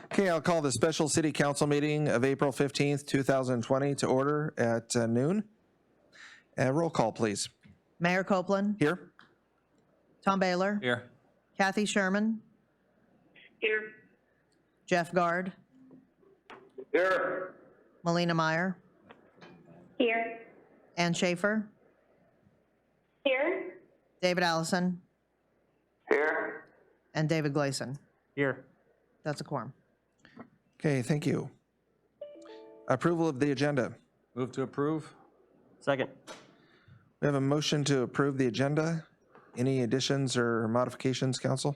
Okay, I'll call the special city council meeting of April 15th, 2020 to order at noon. Roll call, please. Mayor Copeland. Here. Tom Baylor. Here. Kathy Sherman. Here. Jeff Guard. Here. Melina Meyer. Here. Ann Schaefer. Here. David Allison. Here. And David Gleason. Here. That's a quorum. Okay, thank you. Approval of the agenda. Move to approve. Second. We have a motion to approve the agenda. Any additions or modifications, council?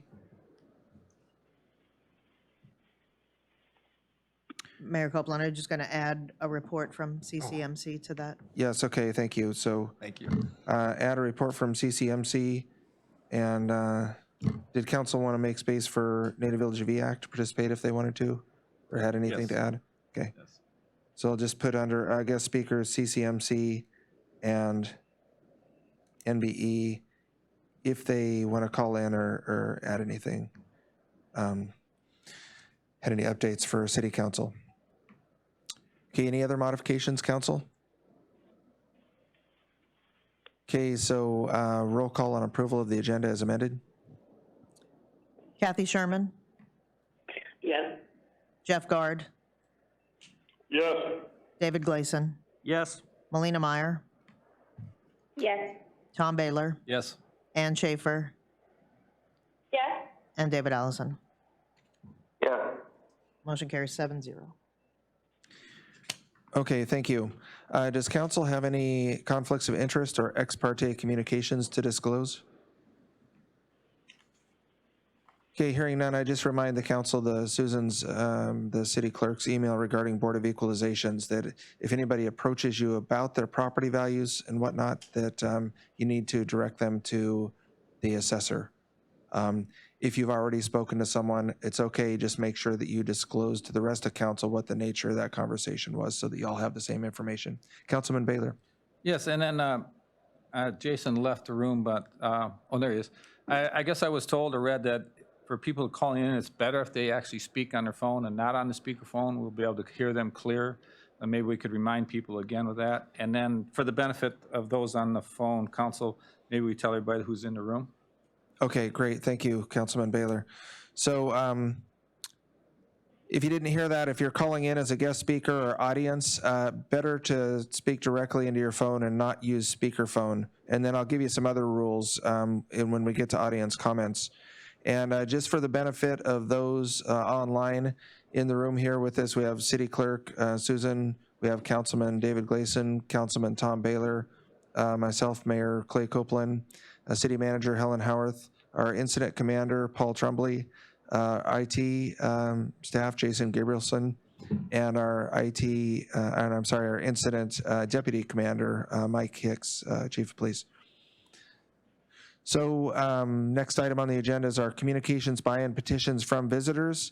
Mayor Copeland, I'm just going to add a report from CCMC to that. Yes, okay, thank you. So Thank you. add a report from CCMC. And did council want to make space for Native Village VAC to participate if they wanted to? Or had anything Yes. to add? Okay. Yes. So I'll just put under guest speakers CCMC and NBE if they want to call in or add anything. Had any updates for city council? Okay, any other modifications, council? Okay, so roll call on approval of the agenda as amended. Kathy Sherman. Yes. Jeff Guard. Yes. David Gleason. Yes. Melina Meyer. Yes. Tom Baylor. Yes. Ann Schaefer. Yes. And David Allison. Yes. Motion carries 7-0. Okay, thank you. Does council have any conflicts of interest or ex parte communications to disclose? Okay, hearing none, I just remind the council, Susan's, the city clerk's email regarding Board of Equalizations, that if anybody approaches you about their property values and whatnot, that you need to direct them to the assessor. If you've already spoken to someone, it's okay, just make sure that you disclose to the rest of council what the nature of that conversation was so that you all have the same information. Councilman Baylor. Yes, and then Jason left the room, but, oh, there he is. I guess I was told or read that for people calling in, it's better if they actually speak on their phone and not on the speakerphone. We'll be able to hear them clear. And maybe we could remind people again with that. And then for the benefit of those on the phone, council, maybe we tell everybody who's in the room. Okay, great. Thank you, Councilman Baylor. So if you didn't hear that, if you're calling in as a guest speaker or audience, better to speak directly into your phone and not use speakerphone. And then I'll give you some other rules and when we get to audience comments. And just for the benefit of those online in the room here with us, we have City Clerk Susan, we have Councilman David Gleason, Councilman Tom Baylor, myself, Mayor Clay Copeland, City Manager Helen Howarth, our Incident Commander Paul Trumbley, IT staff Jason Gabrielson, and our our Incident Deputy Commander Mike Hicks, Chief of Police. So next item on the agenda is our communications by and petitions from visitors.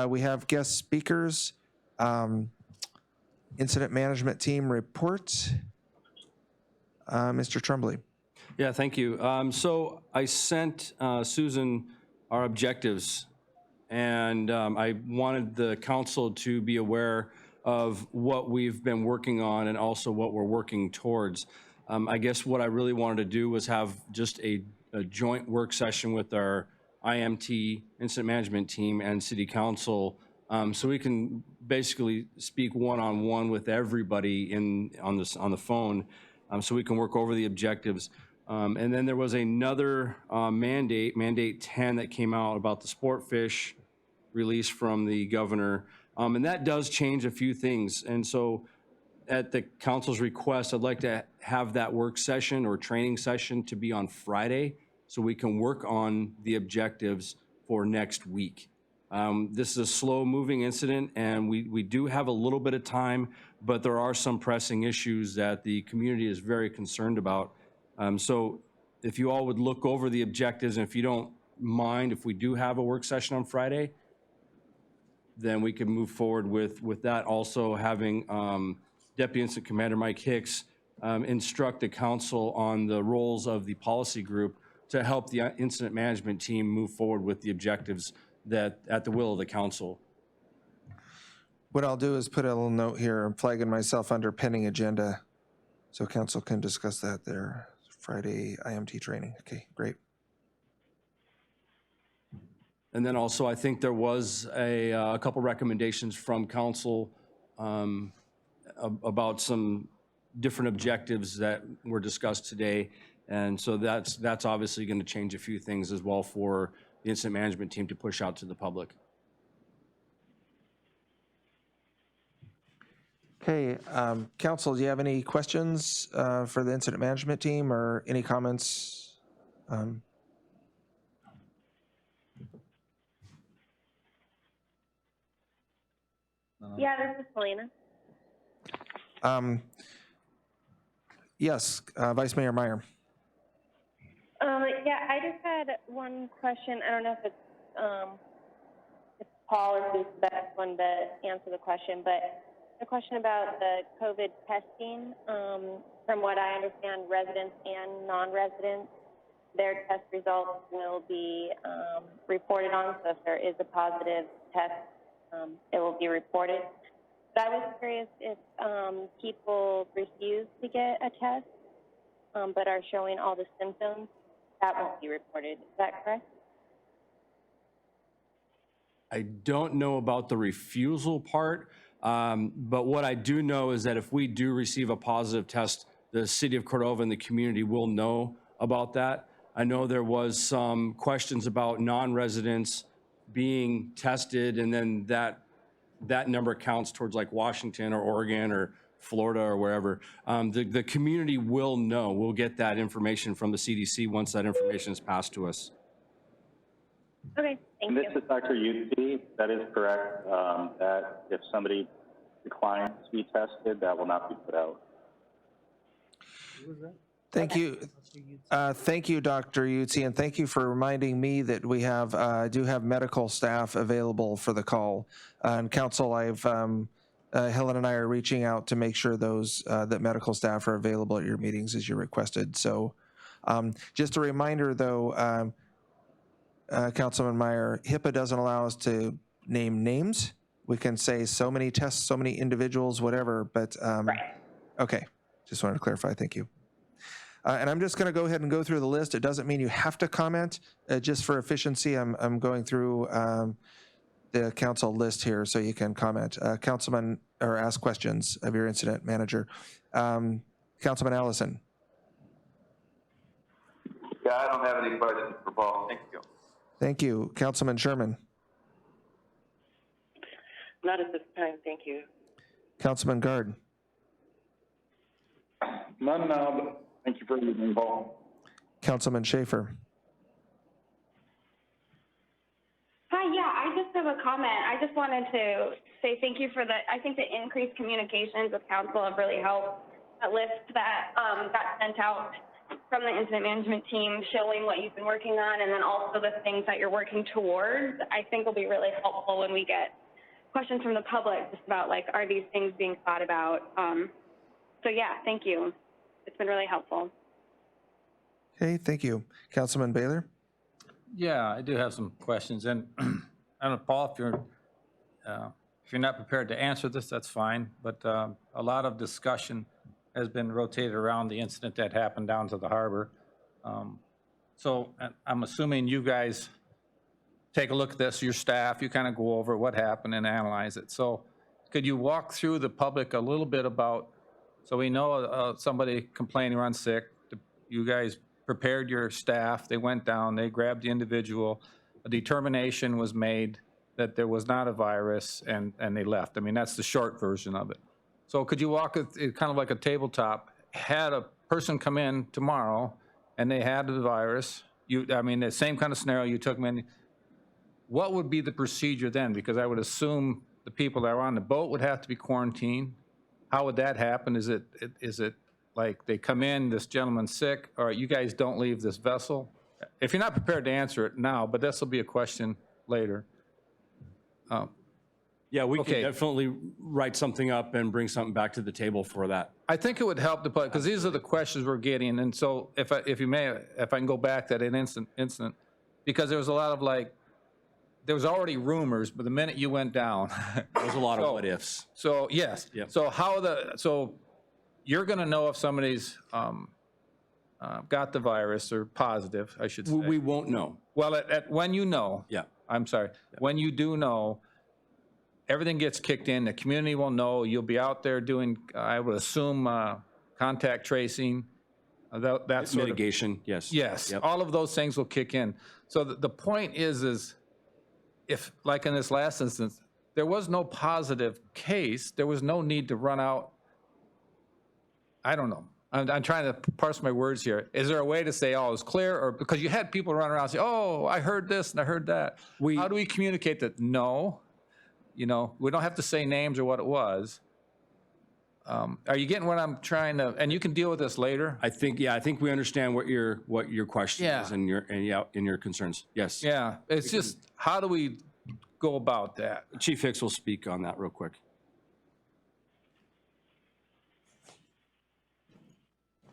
We have guest speakers, Incident Management Team report. Mr. Trumbley. Yeah, thank you. So I sent Susan our objectives, and I wanted the council to be aware of what we've been working on and also what we're working towards. I guess what I really wanted to do was have just a joint work session with our IMT, Incident Management Team, and City Council, so we can basically speak one-on-one with everybody on the phone, so we can work over the objectives. And then there was another mandate 10 that came out about the sport fish release from the governor, and that does change a few things. And so at the council's request, I'd like to have that work session or training session to be on Friday so we can work on the objectives for next week. This is a slow-moving incident, and we do have a little bit of time, but there are some pressing issues that the community is very concerned about. So if you all would look over the objectives, and if you don't mind if we do have a work session on Friday, then we can move forward with that. Also having Deputy Incident Commander Mike Hicks instruct the council on the roles of the policy group to help the incident management team move forward with the objectives that at the will of the council. What I'll do is put a little note here, I'm flagging myself under pending agenda, so council can discuss that there. Friday IMT training. Okay, great. And then also, I think there was a couple recommendations from council about some different objectives that were discussed today. And so that's obviously going to change a few things as well for the incident management team to push out to the public. Okay, council, do you have any questions for the incident management team or any comments? Yeah, this is Selena. Yes, Vice Mayor Meyer. Yeah, I just had one question. I don't know if it's Paul or who's the best one to answer the question, but the question about the COVID testing. From what I understand, residents and non-residents, their test results will be reported on. So if there is a positive test, it will be reported. But I was curious if people refuse to get a test but are showing all the symptoms, that won't be reported. Is that correct? I don't know about the refusal part, but what I do know is that if we do receive a positive test, the city of Cordova and the community will know about that. I know there was some questions about non-residents being tested, and then that number counts towards like Washington or Oregon or Florida or wherever. The community will know. We'll get that information from the CDC once that information is passed to us. Okay, thank you. This is Dr. Yuti. That is correct. That if somebody declines to be tested, that will not be put out. Thank you. Thank you, Dr. Yutzi, and thank you for reminding me that we have do have medical staff available for the call. And council, Helen and I are reaching out to make sure those that medical staff are available at your meetings as you requested. So just a reminder though, Councilman Meyer, HIPAA doesn't allow us to name names. We can say so many tests, so many individuals, whatever, but Right. okay, just wanted to clarify, thank you. And I'm just gonna go ahead and go through the list. It doesn't mean you have to comment, just for efficiency, I'm going through the council list here so you can comment. Councilman, or ask questions of your incident manager. Councilman Allison. Yeah, I don't have any questions for Paul. Thank you. Thank you. Councilman Sherman. Not at this time, thank you. Councilman Guard. None now, but thank you for your involvement. Councilman Schaefer. Hi, yeah, I just have a comment. I just wanted to say thank you for I think the increased communications with council have really helped. That list that got sent out from the incident management team showing what you've been working on, and then also the things that you're working towards, I think will be really helpful when we get questions from the public just about like, are these things being thought about? So yeah, thank you. It's been really helpful. Okay, thank you. Councilman Baylor. Yeah, I do have some questions, and I don't know, Paul, if you're not prepared to answer this, that's fine, but a lot of discussion has been rotated around the incident that happened down to the harbor. So I'm assuming you guys take a look at this, your staff, you kind of go over what happened and analyze it. So could you walk through the public a little bit about, so we know somebody complaining or sick, you guys prepared your staff, they went down, they grabbed the individual, a determination was made that there was not a virus, and they left. I mean, that's the short version of it. So could you walk it kind of like a tabletop, had a person come in tomorrow and they had the virus, I mean, the same kind of scenario, you took them in, what would be the procedure then? Because I would assume the people that are on the boat would have to be quarantined. How would that happen? Is it like they come in, this gentleman's sick, or you guys don't leave this vessel? If you're not prepared to answer it now, but this will be a question later. Yeah, we Okay. can definitely write something up and bring something back to the table for that. I think it would help to put, because these are the questions we're getting, and so if I can go back to that incident, because there was a lot of like, there was already rumors, but the minute you went down. There was a lot of So- what ifs. So, yes. Yep. So you're going to know if somebody's got the virus or positive, I should say. We won't know. Well, when you know. Yeah. I'm sorry. When you do know, everything gets kicked in, the community will know, you'll be out there doing, I would assume, contact tracing, that sort of. Mitigation, yes. Yes, Yep. all of those things will kick in. So the point is if, like in this last instance, there was no positive case, there was no need to run out. I don't know. I'm trying to parse my words here. Is there a way to say, oh, it's clear? Or because you had people run around and say, oh, I heard this and I heard that. How do we communicate that? No, we don't have to say names or what it was. Are you getting what I'm trying to, and you can deal with this later? I think we understand what your question Yeah. is and your concerns. Yes. Yeah, it's just, how do we go about that? Chief Hicks will speak on that real quick.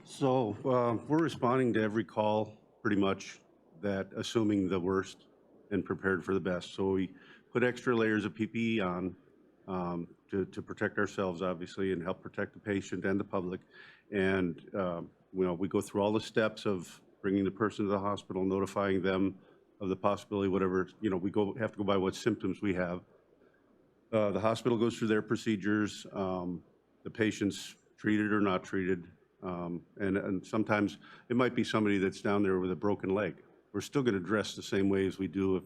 So we're responding to every call, pretty much, that assuming the worst and prepared for the best. So we put extra layers of PPE on to protect ourselves, obviously, and help protect the patient and the public. And we go through all the steps of bringing the person to the hospital, notifying them of the possibility, whatever, we have to go by what symptoms we have. The hospital goes through their procedures, the patient's treated or not treated. And sometimes it might be somebody that's down there with a broken leg. We're still going to dress the same way as we do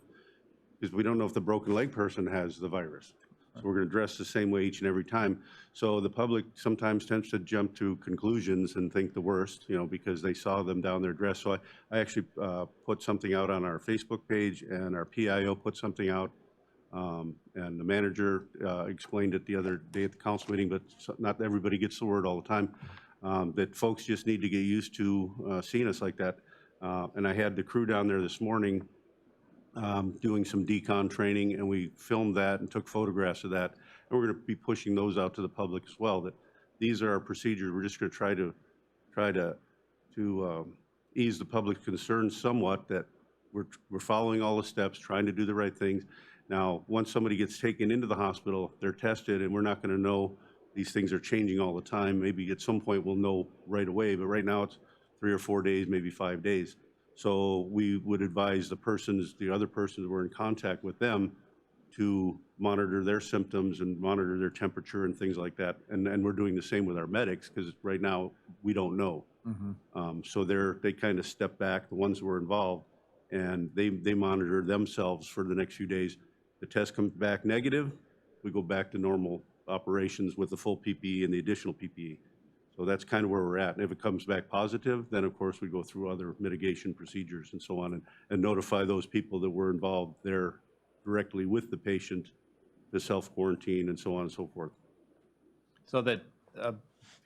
because we don't know if the broken leg person has the virus. So we're going to dress the same way each and every time. So the public sometimes tends to jump to conclusions and think the worst, because they saw them down there dressed. So I actually put something out on our Facebook page, and our PIO put something out. And the manager explained it the other day at the council meeting, but not everybody gets the word all the time. That folks just need to get used to seeing us like that. And I had the crew down there this morning doing some decon training, and we filmed that and took photographs of that. And we're going to be pushing those out to the public as well, that these are our procedures. We're just going to try to ease the public's concerns somewhat, that we're following all the steps, trying to do the right things. Now, once somebody gets taken into the hospital, they're tested, and we're not going to know. These things are changing all the time. Maybe at some point we'll know right away, but right now it's 3 or 4 days, maybe 5 days. So we would advise the other persons who are in contact with them, to monitor their symptoms and monitor their temperature and things like that. And we're doing the same with our medics, because right now we don't know. So they kind of step back, the ones who are involved, and they monitor themselves for the next few days. The test comes back negative, we go back to normal operations with the full PPE and the additional PPE. So that's kind of where we're at. And if it comes back positive, then of course we go through other mitigation procedures and so on, and notify those people that were involved there directly with the patient to self-quarantine and so on and so forth. So that,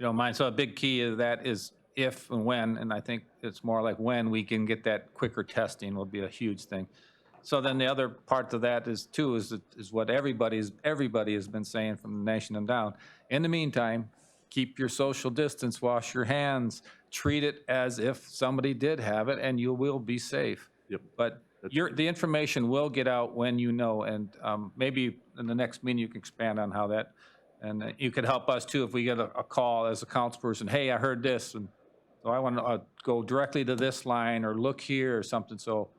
mind, so a big key of that is if and when, and I think it's more like when we can get that quicker testing will be a huge thing. So then the other part of that is what everybody has been saying from the nation and down. In the meantime, keep your social distance, wash your hands, treat it as if somebody did have it, and you will be safe. Yep. But the information will get out when you know, and maybe in the next meeting you can expand on how that, and you could help us too if we get a call as a councilperson, hey, I heard this, and so I want to go directly to this line or look here or something, so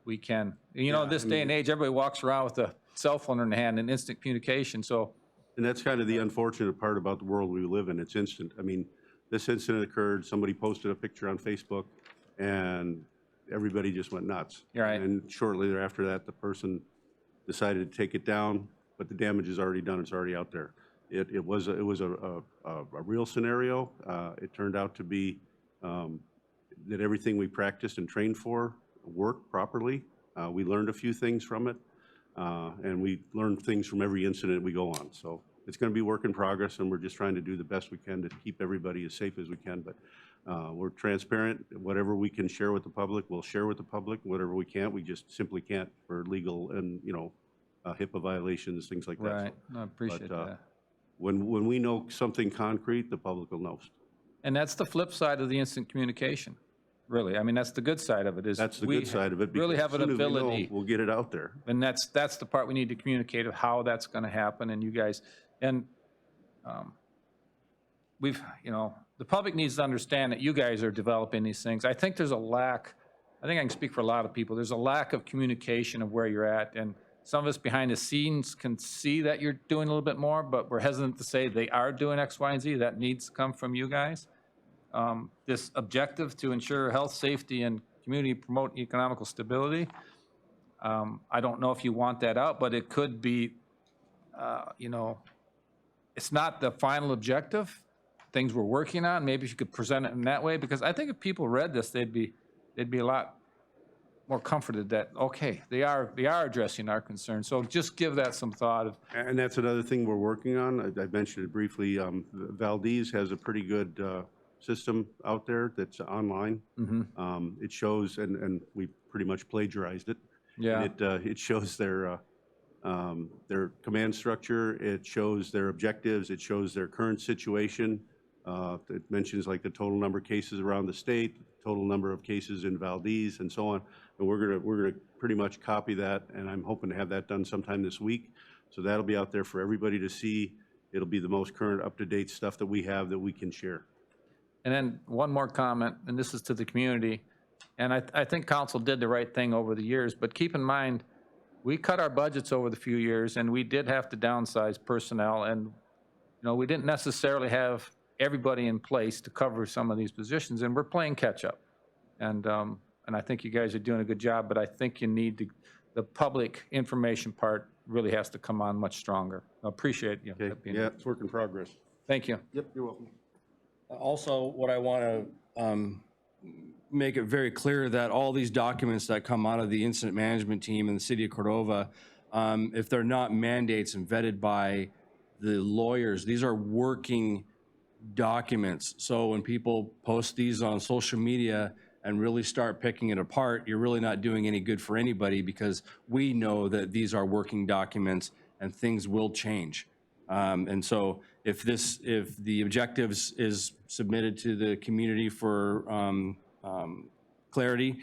we can. This day and age, everybody walks around with a cell phone in their hand and instant communication, so. And that's kind of the unfortunate part about the world we live in. It's instant. I mean, this incident occurred, somebody posted a picture on Facebook, and everybody just went nuts. Right. And shortly thereafter that, the person decided to take it down, but the damage is already done. It's already out there. It was a real scenario. It turned out to be that everything we practiced and trained for worked properly. We learned a few things from it, and we learn things from every incident we go on. So it's going to be work in progress, and we're just trying to do the best we can to keep everybody as safe as we can. But we're transparent. Whatever we can share with the public, we'll share with the public. Whatever we can't, we just simply can't for legal and HIPAA violations, things like that. Right, So, I appreciate that. When we know something concrete, the public will know. And that's the flip side of the instant communication. really. I mean, that's the good side of it is. That's the we good side of it. Really because have an as soon as we know, ability. we'll get it out there. And that's the part we need to communicate of how that's going to happen, and you guys, and the public needs to understand that you guys are developing these things. I think there's a lack, I think I can speak for a lot of people, there's a lack of communication of where you're at, and some of us behind the scenes can see that you're doing a little bit more, but we're hesitant to say they are doing X, Y, and Z. That needs to come from you guys. This objective to ensure health, safety, and community promote economical stability, I don't know if you want that out, but it could be, it's not the final objective, things we're working on. Maybe if you could present it in that way, because I think if people read this, they'd be a lot more comforted that, okay, they are addressing our concerns. So just give that some thought. And that's another thing we're working on. I mentioned it briefly. Valdez has a pretty good system out there that's online. It shows, and we pretty much plagiarized it. Yeah. It shows their command structure. It shows their objectives. It shows their current situation. It mentions like the total number of cases around the state, total number of cases in Valdez, and so on. And we're gonna pretty much copy that, and I'm hoping to have that done sometime this week. So that'll be out there for everybody to see. It'll be the most current, up-to-date stuff that we have that we can share. And then one more comment, and this is to the community. And I think council did the right thing over the years, but keep in mind, we cut our budgets over the few years, and we did have to downsize personnel, and we didn't necessarily have everybody in place to cover some of these positions, and we're playing catch up. And I think you guys are doing a good job, but I think you need the public information part really has to come on much stronger. I appreciate you. Okay, yeah, it's work in progress. Thank you. Yep, you're welcome. Also, what I want to make it very clear that all these documents that come out of the incident management team in the city of Cordova, if they're not mandates and vetted by the lawyers, these are working documents. So when people post these on social media and really start picking it apart, you're really not doing any good for anybody, because we know that these are working documents and things will change. And so if the objectives is submitted to the community for clarity,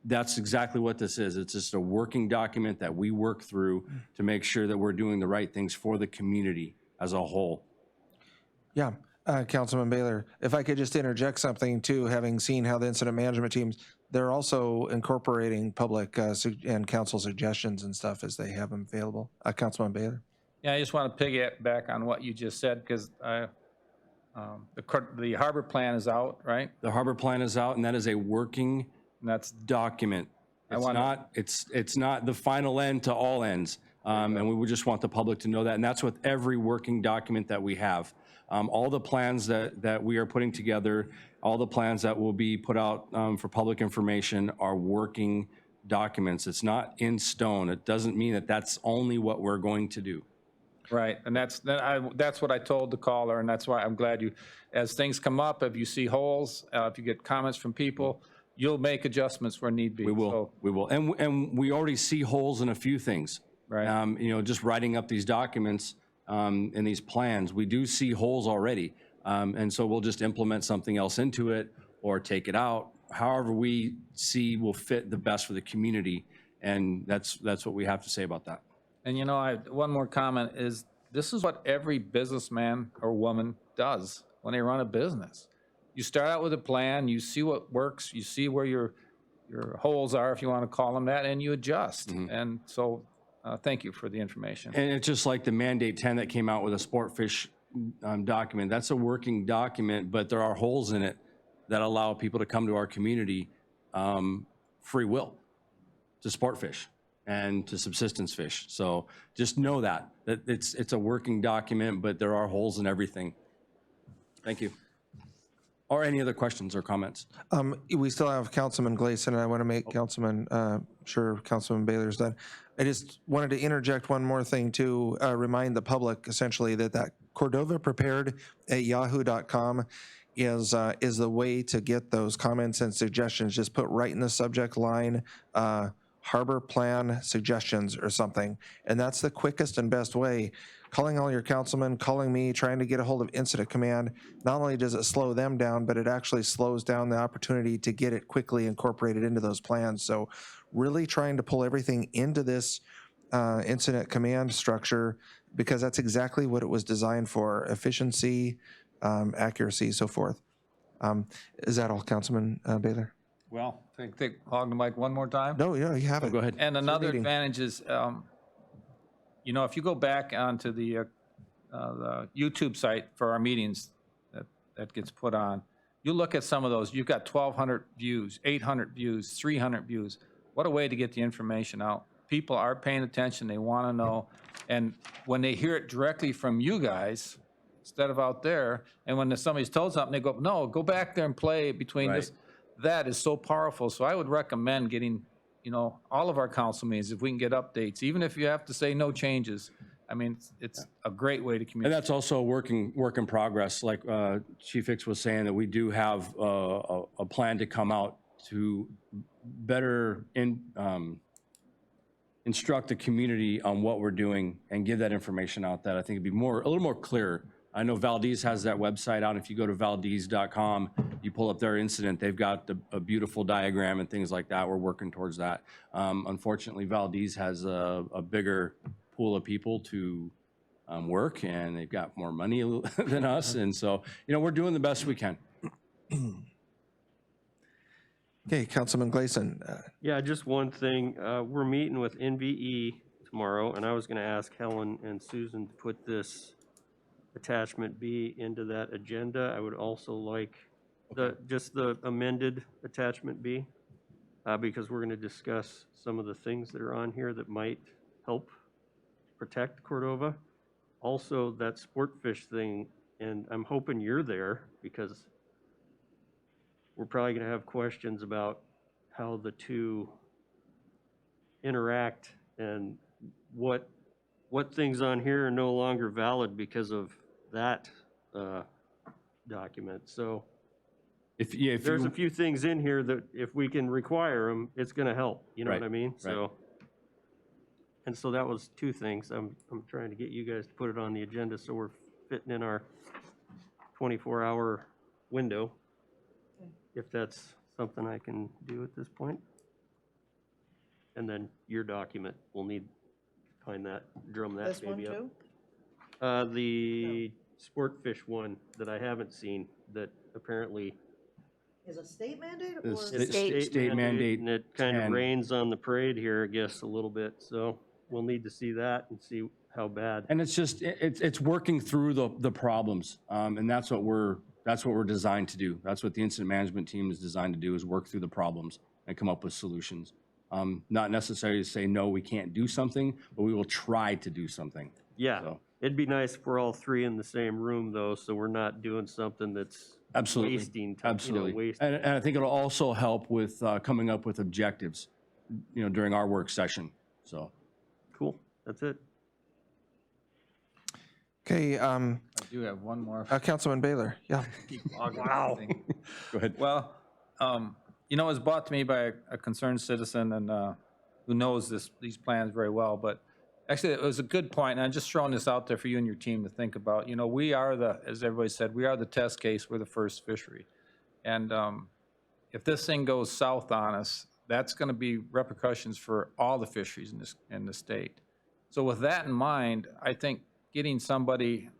that's exactly what this is. It's just a working document that we work through to make sure that we're doing the right things for the community as a whole. Yeah, Councilman Baylor, if I could just interject something too, having seen how the incident management teams, they're also incorporating public and council suggestions and stuff as they have them available. Councilman Baylor. Yeah, I just want to piggyback on what you just said, because the harbor plan is out, right? The harbor plan is out, and that is a working document. It's not the final end to all ends. And we would just want the public to know that. And that's with every working document that we have. All the plans that we are putting together, all the plans that will be put out for public information are working documents. It's not in stone. It doesn't mean that that's only what we're going to do. Right, and that's what I told the caller, and that's why I'm glad as things come up, if you see holes, if you get comments from people, you'll make adjustments where need be. We will, So, we will. And we already see holes in a few things. Right. Just writing up these documents and these plans, we do see holes already. And so we'll just implement something else into it or take it out. However we see will fit the best for the community. And that's what we have to say about that. And one more comment is, this is what every businessman or woman does when they run a business. You start out with a plan, you see what works, you see where your holes are, if you want to call them that, and you adjust. And so thank you for the information. And it's just like the Mandate 10 that came out with a sport fish document. That's a working document, but there are holes in it that allow people to come to our community free will to sport fish and to subsistence fish. So just know that it's a working document, but there are holes in everything. Thank you. Or any other questions or comments? We still have Councilman Gleason, and I want to make Councilman Baylor's done. I just wanted to interject one more thing to remind the public essentially that Cordova Prepared at yahoo.com is the way to get those comments and suggestions. Just put right in the subject line, harbor plan suggestions or something. And that's the quickest and best way. calling all your councilmen, calling me, trying to get a hold of incident command, not only does it slow them down, but it actually slows down the opportunity to get it quickly incorporated into those plans. So really trying to pull everything into this incident command structure, because that's exactly what it was designed for: efficiency, accuracy, so forth. Is that all, Councilman Baylor? Well, hog the mic one more time. No, yeah, you have it. Go ahead. And another meeting. advantage is, you know, if you go back onto the YouTube site for our meetings that gets put on, you look at some of those, you've got 1,200 views, 800 views, 300 views. What a way to get the information out. People are paying attention, they want to know. And when they hear it directly from you guys, instead of out there, and when somebody's told something, they go, no, go back there and play between Right. this. That is so powerful. So I would recommend getting, you know, all of our council meetings, if we can get updates, even if you have to say no changes. I mean, it's a great way to And communicate. that's also a work in progress. Like Chief Hicks was saying, that we do have a plan to come out to better instruct the community on what we're doing and give that information out that I think would be a little more clear. I know Valdez has that website out. If you go to valdez.com, you pull up their incident, they've got a beautiful diagram and things like that. We're working towards that. Unfortunately, Valdez has a bigger pool of people to work, and they've got more money than us. And so, you know, we're doing the best we can. Okay, Councilman Gleason. Yeah, just one thing. We're meeting with NVE tomorrow, and I was going to ask Helen and Susan to put this attachment B into that agenda. I would also like just the amended attachment B, because we're going to discuss some of the things that are on here that might help protect Cordova. Also, that sport fish thing, and I'm hoping you're there, because we're probably going to have questions about how the two interact and what things on here are no longer valid because of that document. So there's a few things in here that if we can require them, it's going to help. You know Right, what I mean? right. So, and so that was two things. I'm trying to get you guys to put it on the agenda so we're fitting in our 24-hour window, if that's something I can do at this point. And then your document, we'll need to find that, drum that This one baby up. too? The sport fish one that I haven't seen, that apparently Is a state mandate The or? state mandate and it kind of 10. rains on the parade here, I guess, a little bit. So we'll need to see that and see how bad. And it's just, it's working through the problems. And that's what we're designed to do. That's what the incident management team is designed to do, is work through the problems and come up with solutions. Not necessarily to say, no, we can't do something, but we will try to do something. Yeah, So- it'd be nice if we're all three in the same room though, so we're not doing something that's Absolutely. wasting time. Absolutely. Wasting. And I think it'll also help with coming up with objectives, you know, during our work session. So, Cool, that's it. Okay, I do have one more. Councilman Baylor. Yeah. Wow. go ahead. Well, you know, it was brought to me by a concerned citizen and who knows these plans very well, but actually it was a good point, and I'm just throwing this out there for you and your team to think about. You know, we are as everybody said, we are the test case, we're the first fishery. And if this thing goes south on us, that's going to be repercussions for all the fisheries in the state. So with that in mind, I think getting somebody,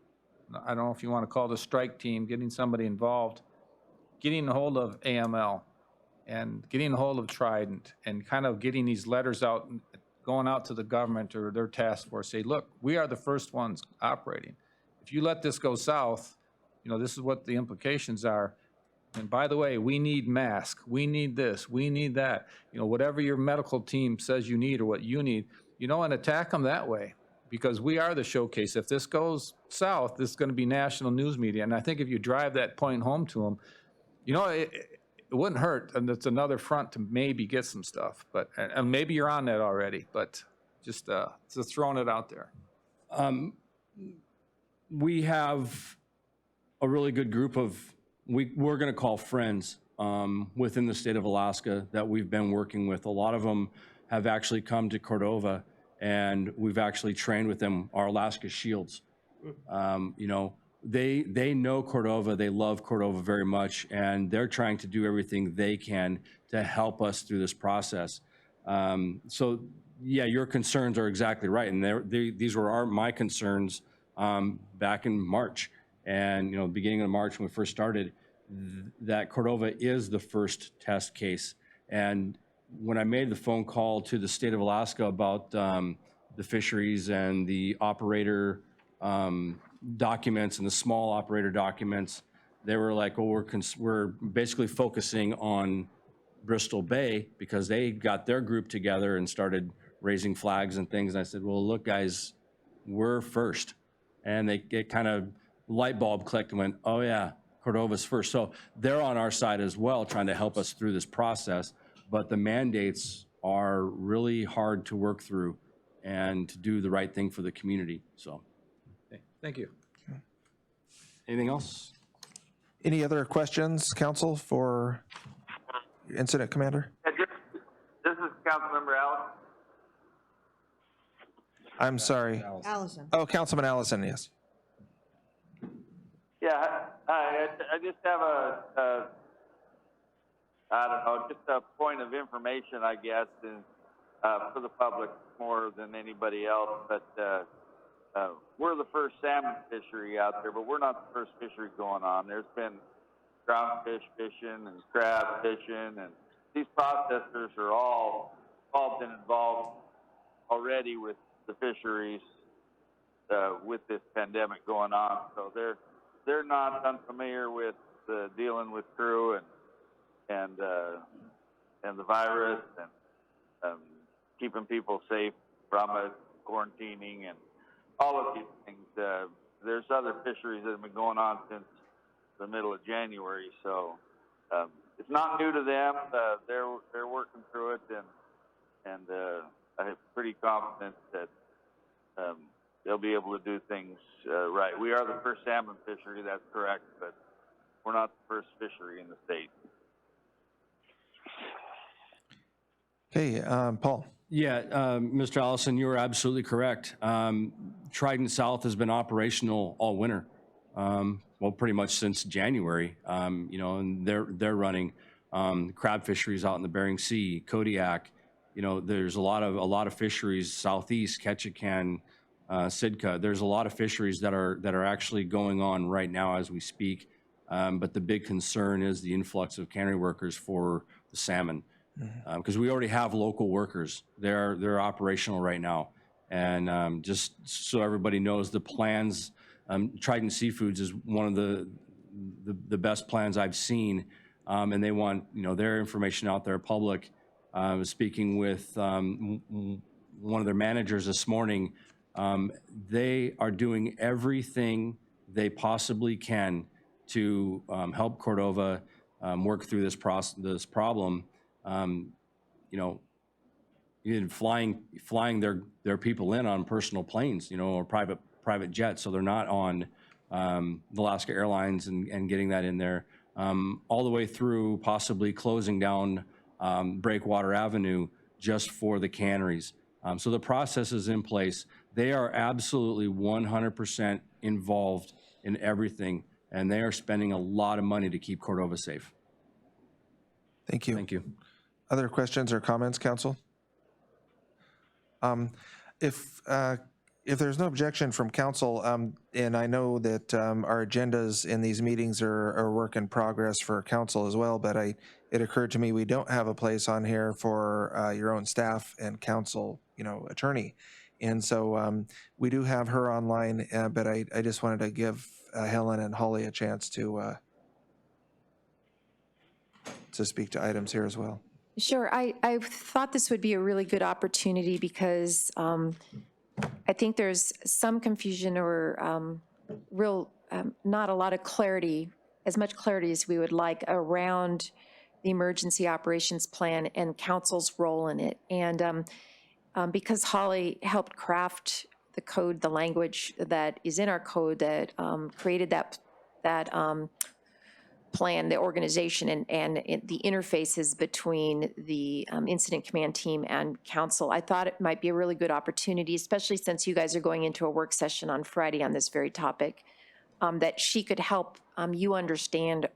I don't know if you want to call it a strike team, getting somebody involved, getting a hold of AML and getting a hold of Trident and kind of getting these letters out, going out to the government or their task force, say, look, we are the first ones operating. If you let this go south, you know, this is what the implications are. And by the way, we need masks, we need this, we need that. You know, whatever your medical team says you need or what you need, you know, and attack them that way. Because we are the showcase. If this goes south, this is going to be national news media. And I think if you drive that point home to them, you know, it wouldn't hurt. And it's another front to maybe get some stuff. But and maybe you're on that already. But just throwing it out there. We have a really good group of, we're going to call friends within the state of Alaska that we've been working with. A lot of them have actually come to Cordova and we've actually trained with them, our Alaska Shields. You know, they know Cordova, they love Cordova very much, and they're trying to do everything they can to help us through this process. So yeah, your concerns are exactly right, and these were my concerns back in March. And, you know, beginning of March when we first started, that Cordova is the first test case. And when I made the phone call to the state of Alaska about the fisheries and the operator documents and the small operator documents, they were like, well, we're basically focusing on Bristol Bay because they got their group together and started raising flags and things. And I said, well, look, guys, we're first. And it kind of light bulb clicked and went, oh yeah, Cordova's first. So they're on our side as well, trying to help us through this process. But the mandates are really hard to work through and to do the right thing for the community. So, Okay, thank you. anything else? Any other questions, council, for Incident Commander? This is Councilmember Alex. I'm sorry. Allison. Oh, Councilman Allison, yes. Yeah, I just have I don't know, just a point of information, I guess, and, for the public more than anybody else. But we're the first salmon fishery out there, but we're not the first fishery going on. There's been groundfish fishing and crab fishing, and these processors are all been involved already with the fisheries with this pandemic going on. So they're not unfamiliar with dealing with crew and the virus and keeping people safe from it, quarantining and all of these things. There's other fisheries that have been going on since the middle of January, so it's not new to them. They're working through it, and I'm pretty confident that they'll be able to do things right. We are the first salmon fishery, that's correct, but we're not the first fishery in the state. Okay, Paul. Yeah, Mr. Allison, you are absolutely correct. Trident South has been operational all winter. Well, pretty much since January, you know, and they're running crab fisheries out in the Bering Sea, Kodiak. You know, there's a lot of fisheries southeast, Ketchikan, Sitka. There's a lot of fisheries that are actually going on right now as we speak. But the big concern is the influx of cannery workers for the salmon, because we already have local workers. They're operational right now, and just so everybody knows, the plans. Trident Seafoods is one of the best plans I've seen, and they want, you know, their information out there public. I was speaking with one of their managers this morning. They are doing everything they possibly can to help Cordova work through this problem. You know, even flying their people in on personal planes, you know, or private jets, so they're not on Alaska Airlines and getting that in there, all the way through possibly closing down Breakwater Avenue just for the canneries. So the process is in place. They are absolutely 100% involved in everything, and they are spending a lot of money to keep Cordova safe. Thank you. Thank you. Other questions or comments, council? If there's no objection from council, and I know that our agendas in these meetings are a work in progress for council as well, but it occurred to me we don't have a place on here for your own staff and council, you know, attorney. And so we do have her online, but I just wanted to give Helen and Holly a chance to speak to items here as well. Sure. I thought this would be a really good opportunity because I think there's some confusion or not a lot of clarity, as much clarity as we would like around the emergency operations plan and council's role in it. And because Holly helped craft the code, the language that is in our code that created that plan, the organization, and the interfaces between the incident command team and council. I thought it might be a really good opportunity, especially since you guys are going into a work session on Friday on this very topic, that she could help you understand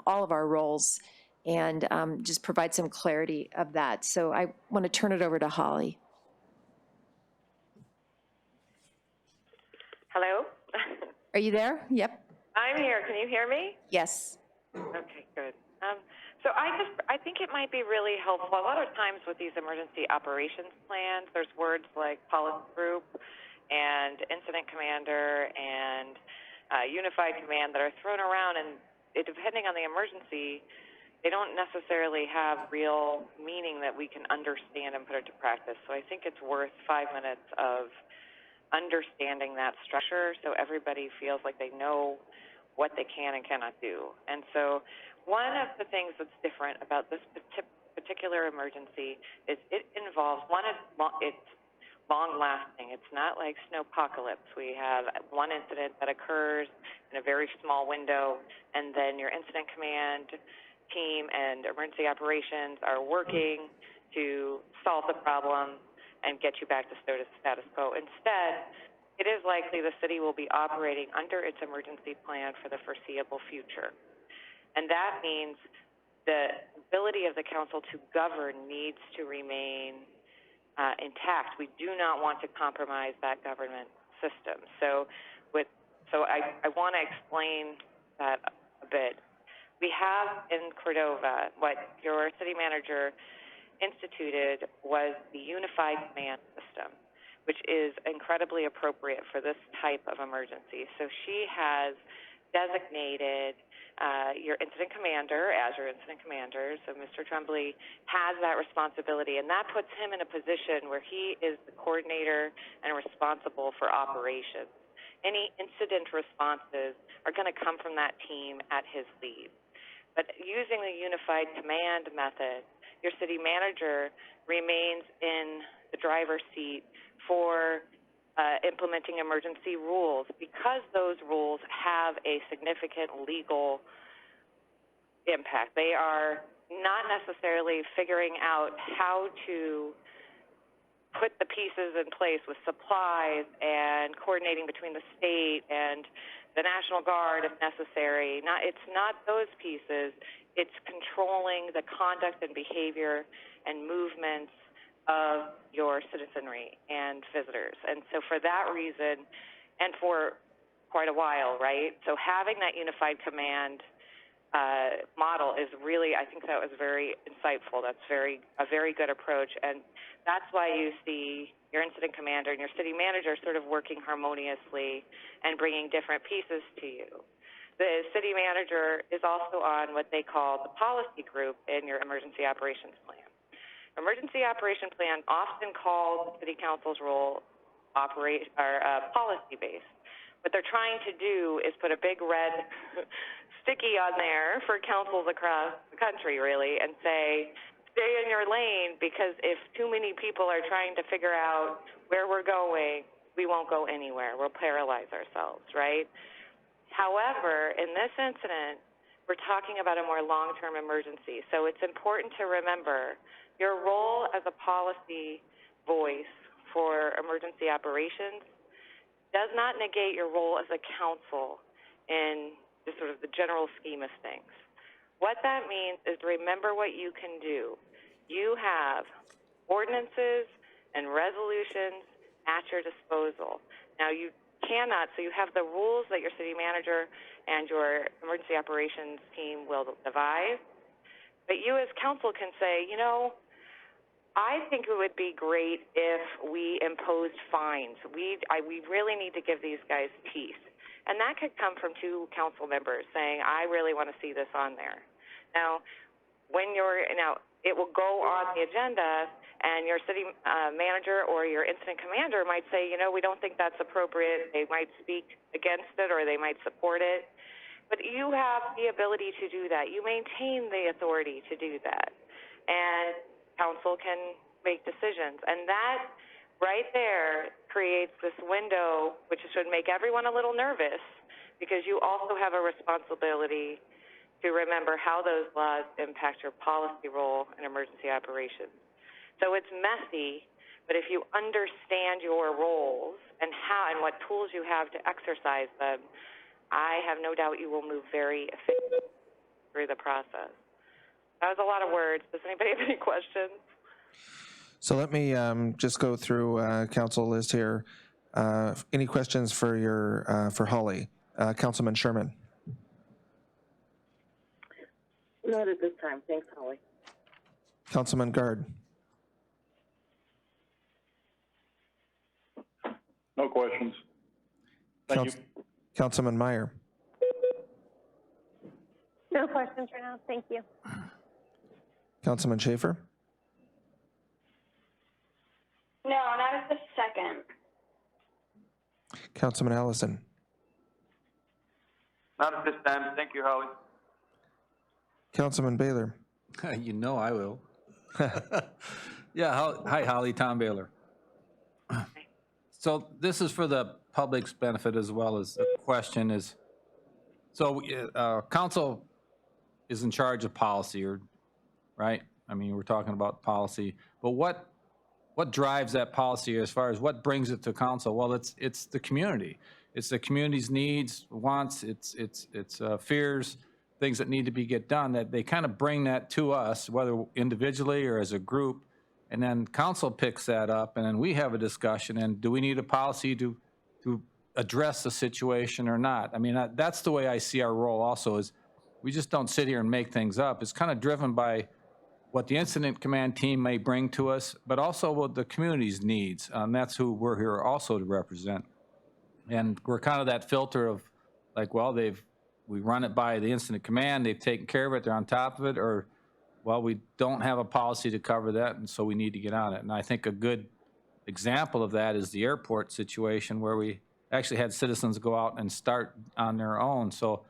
all of our roles and just provide some clarity of that. So I want to turn it over to Holly. Hello? Are you there? Yep. I'm here. Can you hear me? Yes. Okay, good. So I think it might be really helpful. A lot of times with these emergency operations plans, there's words like policy group and incident commander and unified command that are thrown around, and depending on the emergency, they don't necessarily have real meaning that we can understand and put into practice. So I think it's worth 5 minutes of understanding that structure so everybody feels like they know what they can and cannot do. And so one of the things that's different about this particular emergency is it involves, it's long-lasting. It's not like snowpocalypse. We have one incident that occurs in a very small window, and then your incident command team and emergency operations are working to solve the problem and get you back to status quo. Instead, it is likely the city will be operating under its emergency plan for the foreseeable future. And that means the ability of the council to govern needs to remain intact. We do not want to compromise that government system. So I want to explain that a bit. We have in Cordova what your city manager instituted was the unified command system, which is incredibly appropriate for this type of emergency. So she has designated your incident commander as your incident commander. So Mr. Tremblay has that responsibility, and that puts him in a position where he is the coordinator and responsible for operations. Any incident responses are going to come from that team at his lead. But using the unified command method, your city manager remains in the driver's seat for implementing emergency rules, because those rules have a significant legal impact. They are not necessarily figuring out how to put the pieces in place with supplies and coordinating between the state and the National Guard if necessary. It's not those pieces. It's controlling the conduct and behavior and movements of your citizenry and visitors. And so for that reason, and for quite a while, right? So having that unified command model is really, I think that was very insightful. That's a very good approach. And that's why you see your incident commander and your city manager sort of working harmoniously and bringing different pieces to you. The city manager is also on what they call the policy group in your emergency operations plan. Emergency operation plan often calls city council's role policy-based. What they're trying to do is put a big red sticky on there for councils across the country, really, and say, stay in your lane, because if too many people are trying to figure out where we're going, we won't go anywhere. We'll paralyze ourselves, right? However, in this incident, we're talking about a more long-term emergency. So it's important to remember your role as a policy voice for emergency operations does not negate your role as a council in the sort of the general scheme of things. What that means is remember what you can do. You have ordinances and resolutions at your disposal. Now you cannot, so you have the rules that your city manager and your emergency operations team will devise, but you as council can say, you know, I think it would be great if we imposed fines. We really need to give these guys teeth. And that could come from two council members saying, I really want to see this on there. Now, it will go on the agenda, and your city manager or your incident commander might say, you know, we don't think that's appropriate. They might speak against it, or they might support it. But you have the ability to do that. You maintain the authority to do that. And council can make decisions. And that right there creates this window, which should make everyone a little nervous, because you also have a responsibility to remember how those laws impact your policy role in emergency operations. So it's messy, but if you understand your roles and how and what tools you have to exercise them, I have no doubt you will move very efficiently through the process. That was a lot of words. Does anybody have any questions? So let me just go through council list here. Any questions for for Holly? Councilman Sherman. Not at this time. Thanks, Holly. Councilman Guard. No questions. Thank you. Councilman Meyer. No questions right now. Thank you. Councilman Schaefer. No, not at this second. Councilman Allison. Not at this time. Thank you, Holly. Councilman Baylor. You know I will. Yeah, hi, Holly, Tom Baylor. So this is for the public's benefit as well as the question is, so council is in charge of policy, right? I mean, we're talking about policy, but what drives that policy as far as what brings it to council? Well, it's the community. It's the community's needs, wants, it's fears, things that need to be get done, that they kind of bring that to us, whether individually or as a group, and then council picks that up, and then we have a discussion, and do we need a policy to address the situation or not? I mean, that's the way I see our role also, is we just don't sit here and make things up. It's kind of driven by what the incident command team may bring to us, but also what the community's needs. That's who we're here also to represent. And we're kind of that filter of like, well, we run it by the incident command, they've taken care of it, they're on top of it, or, well, we don't have a policy to cover that, and so we need to get on it. And I think a good example of that is the airport situation where we actually had citizens go out and start on their own. So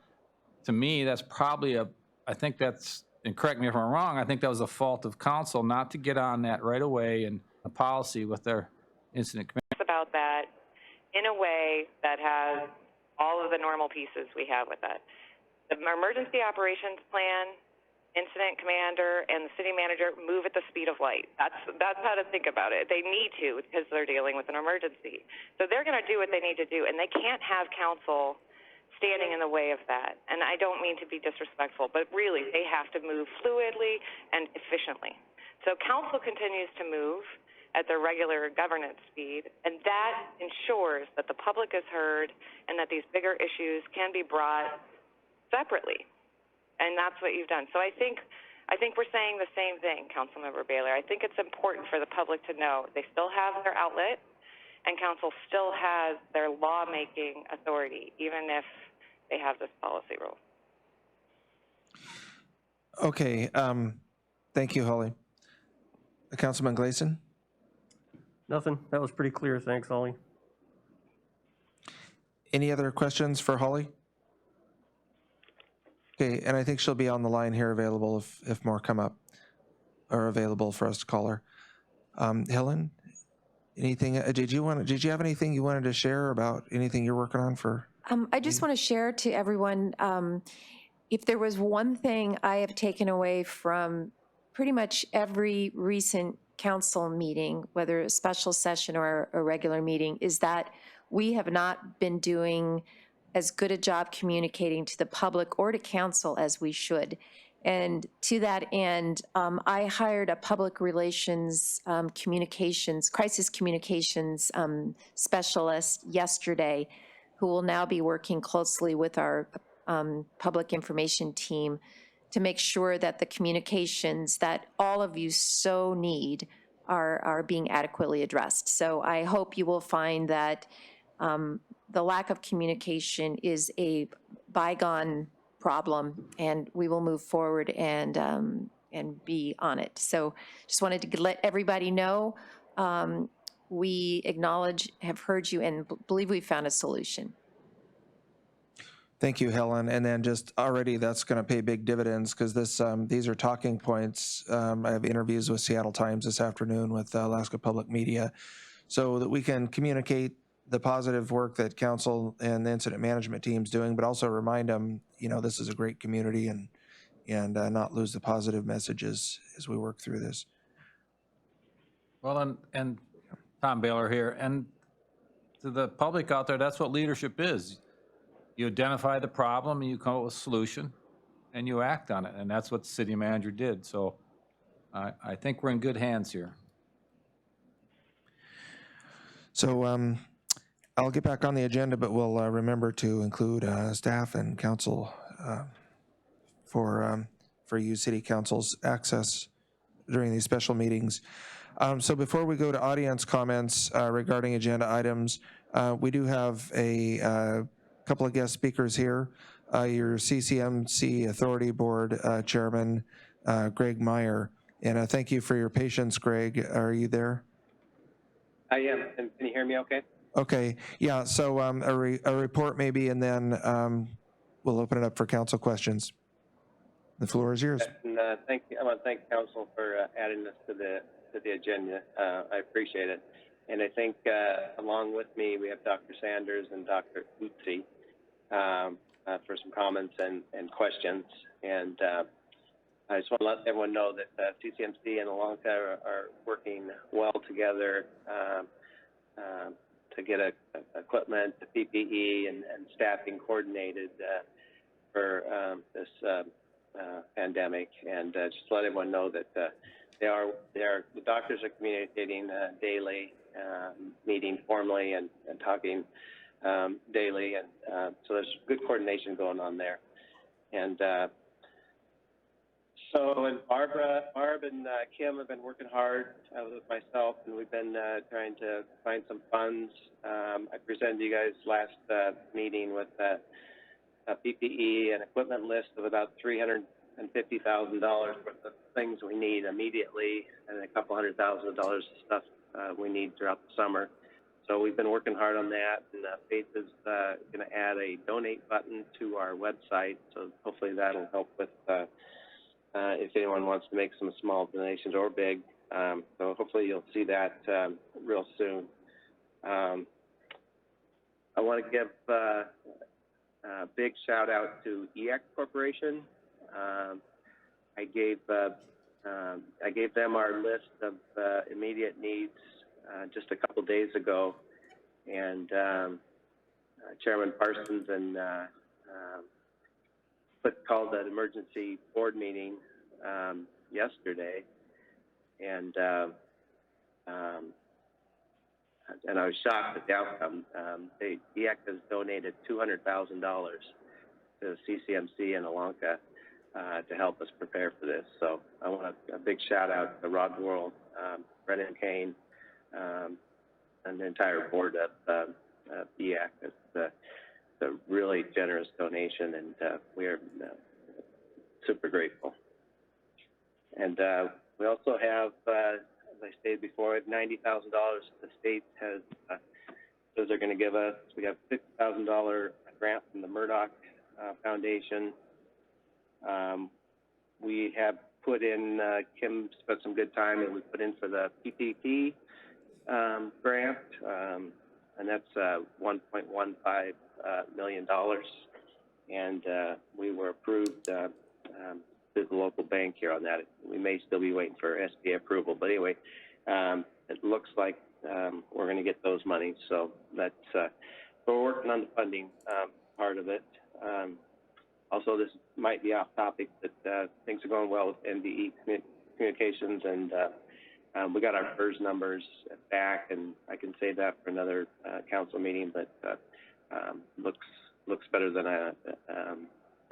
to me, that's probably I think that's, and correct me if I'm wrong, I think that was a fault of council not to get on that right away and a policy with their incident command. About that in a way that has all of the normal pieces we have with that. The emergency operations plan, incident commander, and the city manager move at the speed of light. That's how to think about it. They need to because they're dealing with an emergency. So they're going to do what they need to do, and they can't have council standing in the way of that. And I don't mean to be disrespectful, but really they have to move fluidly and efficiently. So council continues to move at their regular governance speed, and that ensures that the public is heard and that these bigger issues can be brought separately. And that's what you've done. So I think we're saying the same thing, Councilmember Baylor. I think it's important for the public to know they still have their outlet, and council still has their lawmaking authority, even if they have this policy rule. Okay, thank you, Holly. Councilman Gleason? Nothing. That was pretty clear. Thanks, Holly. Any other questions for Holly? Okay, and I think she'll be on the line here available if more come up, or available for us to call her. Helen, anything, did you have anything you wanted to share about anything you're working on for? I just want to share to everyone, if there was one thing I have taken away from pretty much every recent council meeting, whether a special session or a regular meeting, is that we have not been doing as good a job communicating to the public or to council as we should. And to that end, I hired a public relations crisis communications specialist yesterday, who will now be working closely with our public information team to make sure that the communications that all of you so need are being adequately addressed. So I hope you will find that the lack of communication is a bygone problem, and we will move forward and be on it. So just wanted to let everybody know we acknowledge, have heard you, and believe we found a solution. Thank you, Helen. And then just already that's going to pay big dividends, because these are talking points. I have interviews with Seattle Times this afternoon with Alaska Public Media, so that we can communicate the positive work that council and the incident management team's doing, but also remind them, this is a great community, and and not lose the positive messages as we work through this. Well, and Tom Baylor here, and to the public out there, that's what leadership is. You identify the problem, and you come up with a solution, and you act on it, and that's what the city manager did. So I think we're in good hands here. So I'll get back on the agenda, but we'll remember to include staff and council for you city council's access during these special meetings. So before we go to audience comments regarding agenda items, we do have a couple of guest speakers here. Your CCMC Authority Board Chairman, Greg Meyer. And thank you for your patience, Greg. Are you there? I am. Can you hear me okay? Okay, yeah, so a report maybe, and then we'll open it up for council questions. The floor is yours. And thank you. I want to thank council for adding this to the agenda. I appreciate it. And I think along with me, we have Dr. Sanders and Dr. Utsi for some comments and questions. And I just want to let everyone know that CCMC and Alonka are working well together to get equipment, the PPE, and staffing coordinated for this pandemic. And just to let everyone know that the doctors are communicating daily, meeting formally and talking daily, and so there's good coordination going on there. And so, and Barb and Kim have been working hard with myself, and we've been trying to find some funds. I presented you guys last meeting with a PPE and equipment list of about $350,000 worth of things we need immediately, and a couple $100,000 of stuff we need throughout the summer. So we've been working hard on that, and Faith is going to add a donate button to our website, so hopefully that'll help with if anyone wants to make some small donations or big. So hopefully you'll see that real soon. I want to give a big shout out to EAC Corporation. I gave them our list of immediate needs just a couple days ago, and Chairman Parsons and called an emergency board meeting yesterday, and I was shocked at the outcome. EAC has donated $200,000 to CCMC and Alonka to help us prepare for this. So I want a big shout out to Rod Worrell, Brennan Kane, and the entire board of EAC. It's a really generous donation, and we are super grateful. And we also have, as I stated before, $90,000 the state has, those are going to give us. We have $50,000 grant from the Murdoch Foundation. We have put in, Kim spent some good time, and we put in for the PPP grant, and that's $1.15 million. And we were approved through the local bank here on that. We may still be waiting for SBA approval, but anyway, it looks like we're going to get those monies. So that's we're working on the funding part of it. Also, this might be off topic, but things are going well with NVE communications, and we got our FERS numbers back, and I can say that for another council meeting, but looks better than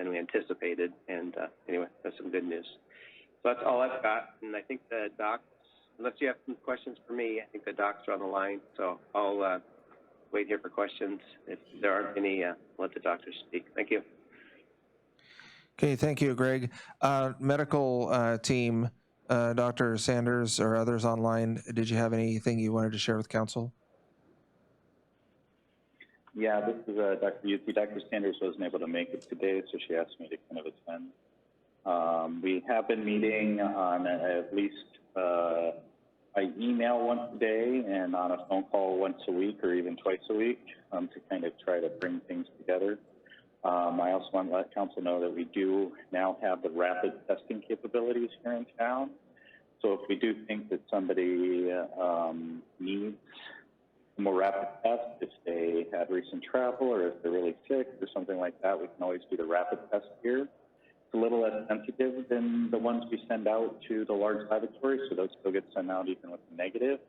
we anticipated. And anyway, that's some good news. So that's all I've got, and I think the docs, unless you have some questions for me, I think the docs are on the line, so I'll wait here for questions. If there aren't any, let the doctors speak. Thank you. Okay, thank you, Greg. Medical team, Dr. Sanders or others online, did you have anything you wanted to share with council? Yeah, this is Dr. Utsi. Dr. Sanders wasn't able to make it today, so she asked me to kind of attend. We have been meeting on at least by email once a day and on a phone call once a week or even twice a week to kind of try to bring things together. I also want to let council know that we do now have the rapid testing capabilities here in town. So if we do think that somebody needs a more rapid test, if they had recent travel or if they're really sick or something like that, we can always do the rapid test here. It's a little less sensitive than the ones we send out to the large laboratories, so those still get sent out even with the negative.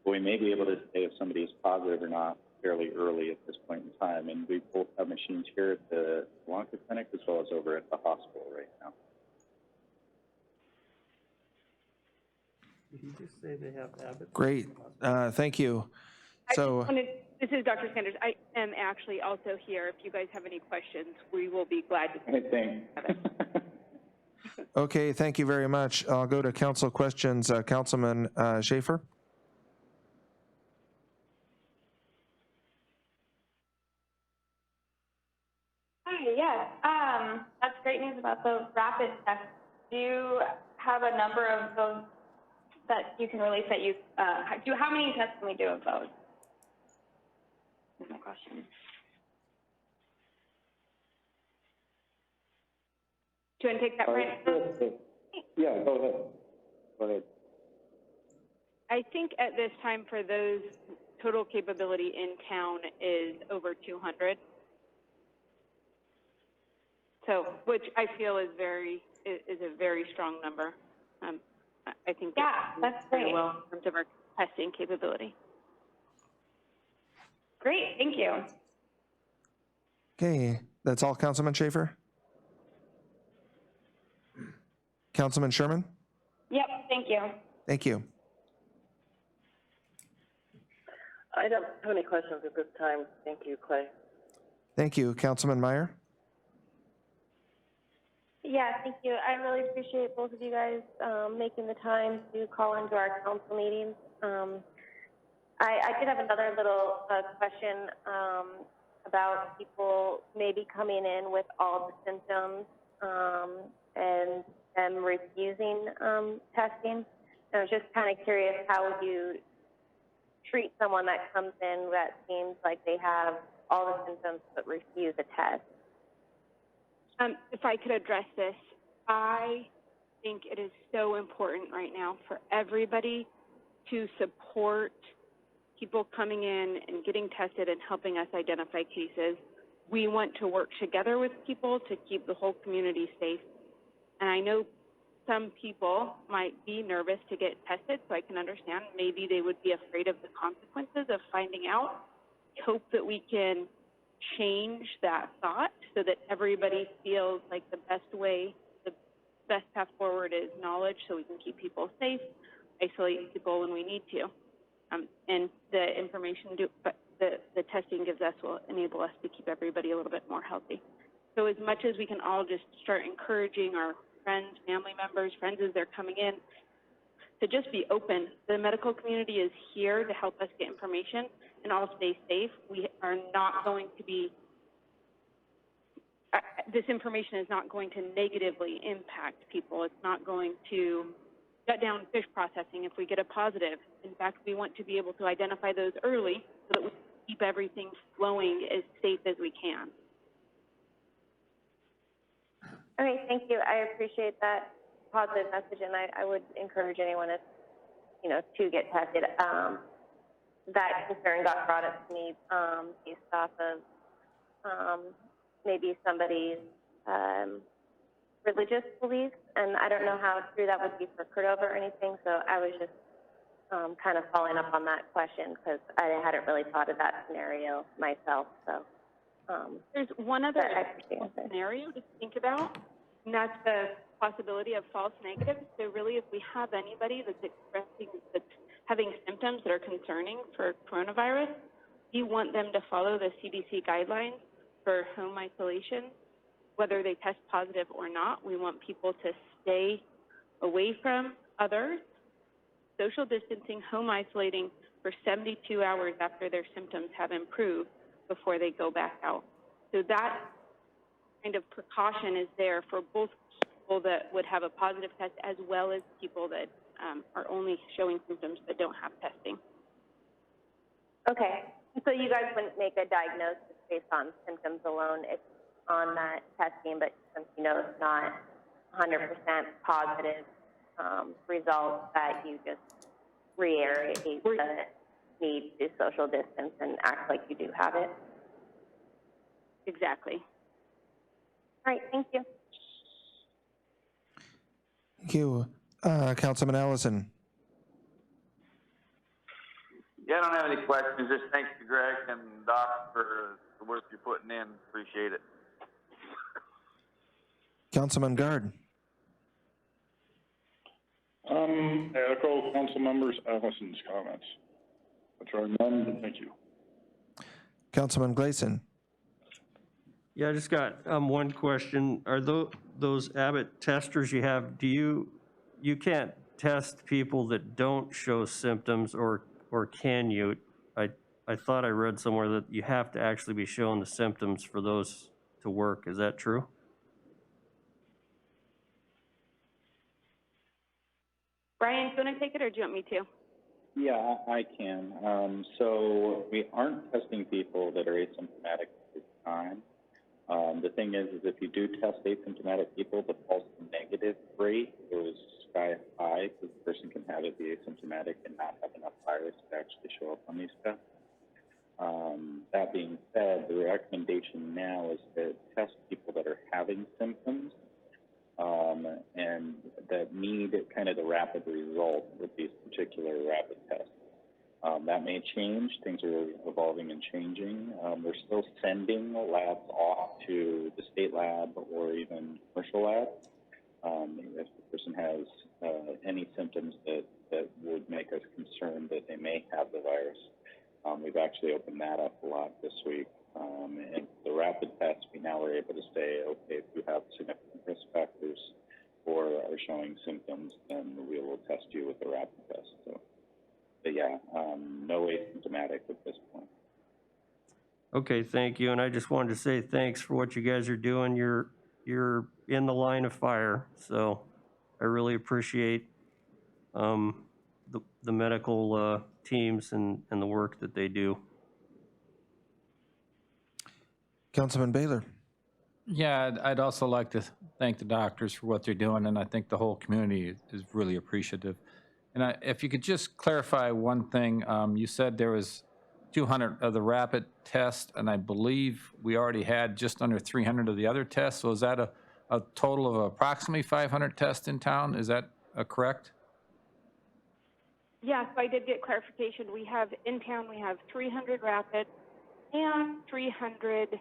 But we may be able to say if somebody is positive or not fairly early at this point in time. And we both have machines here at the Blanca Clinic as well as over at the hospital right now. Did you just say they have Abbott? Great. Thank you. So, This is Dr. Sanders. I am actually also here. If you guys have any questions, we will be glad to. Thanks. okay, thank you very much. I'll go to council questions. Councilman Schaefer. Hi, yes. That's great news about the rapid tests. Do you have a number of those that you can release that you, how many tests can we do of those? That's my question. Do you want to take that, Brandon? Yeah, go ahead. Go ahead. I think at this time for those, total capability in town is over 200. So, which I feel is a very strong number. I think that's very great. well in terms of our testing capability. Great, thank you. Okay, that's all, Councilman Schaefer? Councilman Sherman? Yep, thank you. Thank you. I don't have any questions at this time. Thank you, Clay. Thank you. Councilman Meyer? Yeah, thank you. I really appreciate both of you guys making the time to call into our council meetings. I did have another little question about people maybe coming in with all the symptoms and them refusing testing. I was just kind of curious, how would you treat someone that comes in that seems like they have all the symptoms but refuse a test? If I could address this, I think it is so important right now for everybody to support people coming in and getting tested and helping us identify cases. We want to work together with people to keep the whole community safe. And I know some people might be nervous to get tested, so I can understand. Maybe they would be afraid of the consequences of finding out. Hope that we can change that thought so that everybody feels like the best way, the best path forward is knowledge, so we can keep people safe, isolate people when we need to. And the information, the testing gives us will enable us to keep everybody a little bit more healthy. So as much as we can all just start encouraging our friends, family members, friends as they're coming in, to just be open. The medical community is here to help us get information and all stay safe. We are not going to be, this information is not going to negatively impact people. It's not going to shut down fish processing if we get a positive. In fact, we want to be able to identify those early so that we keep everything flowing as safe as we can. Okay, thank you. I appreciate that positive message, and I would encourage anyone to get tested. That concern got brought up to me based off of maybe somebody's religious beliefs, and I don't know how true that would be for Cordova or anything, so I was just kind of following up on that question because I hadn't really thought of that scenario myself. So there's one other scenario to think about, and that's the possibility of false negatives. So really, if we have anybody that's having symptoms that are concerning for coronavirus, we want them to follow the CDC guidelines for home isolation, whether they test positive or not. We want people to stay away from others, social distancing, home isolating for 72 hours after their symptoms have improved before they go back out. So that kind of precaution is there for both people that would have a positive test as well as people that are only showing symptoms but don't have testing. Okay, so you guys wouldn't make a diagnosis based on symptoms alone on that testing, but since you know it's not 100% positive results, that you just reiterate the need to social distance and act like you do have it. Exactly. All right, thank you. Thank you. Councilman Allison. Yeah, I don't have any questions. Just thanks to Greg and Doc for the work you're putting in. Appreciate it. Councilman Guard. Echo council members Allison's comments. Which are none, thank you. Councilman Gleason. Yeah, I just got one question. Are those Abbott testers you have, you can't test people that don't show symptoms, or can you? I thought I read somewhere that you have to actually be showing the symptoms for those to work. Is that true? Brian, do you want to take it, or do you want me to? Yeah, I can. So we aren't testing people that are asymptomatic at this time. The thing is if you do test asymptomatic people, the false negative rate goes sky high, because the person can have it be asymptomatic and not have enough virus to actually show up on these tests. That being said, the recommendation now is to test people that are having symptoms and that need kind of the rapid result with these particular rapid tests. That may change. Things are evolving and changing. We're still sending labs off to the state lab or even commercial lab. If the person has any symptoms that would make us concerned that they may have the virus, we've actually opened that up a lot this week. And the rapid tests, we now are able to say, okay, if you have significant risk factors or are showing symptoms, then we will test you with the rapid test. So, but yeah, no asymptomatic at this point. Okay, thank you. And I just wanted to say thanks for what you guys are doing. You're in the line of fire, so I really appreciate the medical teams and the work that they do. Councilman Baylor. Yeah, I'd also like to thank the doctors for what they're doing, and I think the whole community is really appreciative. And if you could just clarify one thing, you said there was 200 of the rapid tests, and I believe we already had just under 300 of the other tests. So is that a total of approximately 500 tests in town? Is that correct? Yeah, so I did get clarification. We have, in town, we have 300 rapid and 300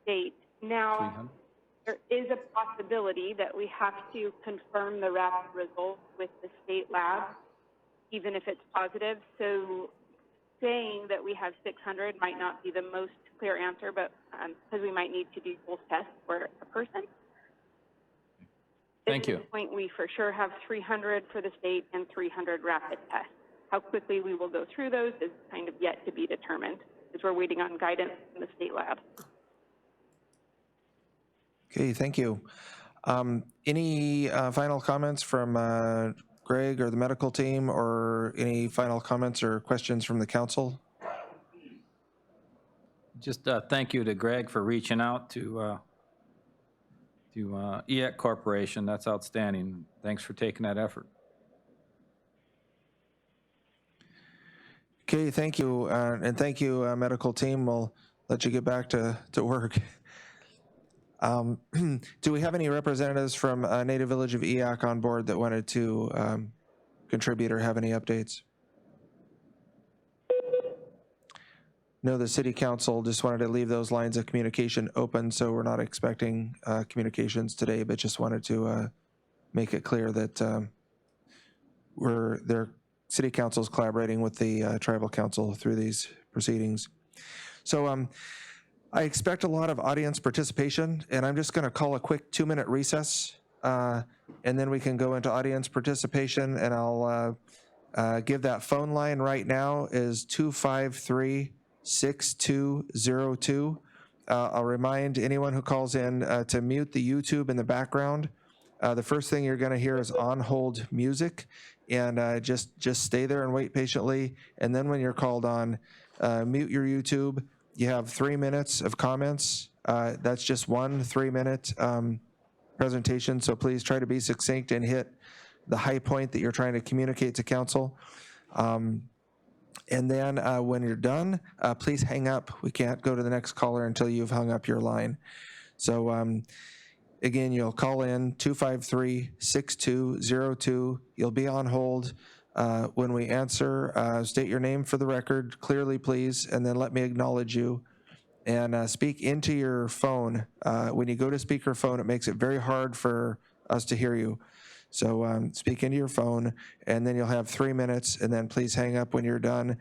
state. Now, 300? There is a possibility that we have to confirm the rapid results with the state lab, even if it's positive. So saying that we have 600 might not be the most clear answer, but because we might need to do both tests for a person. Thank you. At this point, we for sure have 300 for the state and 300 rapid tests. How quickly we will go through those is kind of yet to be determined, because we're waiting on guidance from the state lab. Okay, thank you. Any final comments from Greg or the medical team, or any final comments or questions from the council? Just thank you to Greg for reaching out to EAC Corporation. That's outstanding. Thanks for taking that effort. Okay, thank you. And thank you, medical team. We'll let you get back to work. Do we have any representatives from Native Village of EAC on board that wanted to contribute or have any updates? No, the city council just wanted to leave those lines of communication open, so we're not expecting communications today, but just wanted to make it clear that their city council is collaborating with the tribal council through these proceedings. So I expect a lot of audience participation, and I'm just going to call a quick 2-minute recess, and then we can go into audience participation, and I'll give that phone line right now is 253-6202. I'll remind anyone who calls in to mute the YouTube in the background. The first thing you're going to hear is on-hold music, and just stay there and wait patiently, and then when you're called on, mute your YouTube. You have 3 minutes of comments, That's just 1 3-minute presentation, so please try to be succinct and hit the high point that you're trying to communicate to council. And then when you're done, please hang up. We can't go to the next caller until you've hung up your line. So again, you'll call in 253-6202. You'll be on hold. When we answer, state your name for the record clearly, please, and then let me acknowledge you. And speak into your phone. When you go to speakerphone, it makes it very hard for us to hear you. So speak into your phone, and then you'll have 3 minutes, and then please hang up when you're done.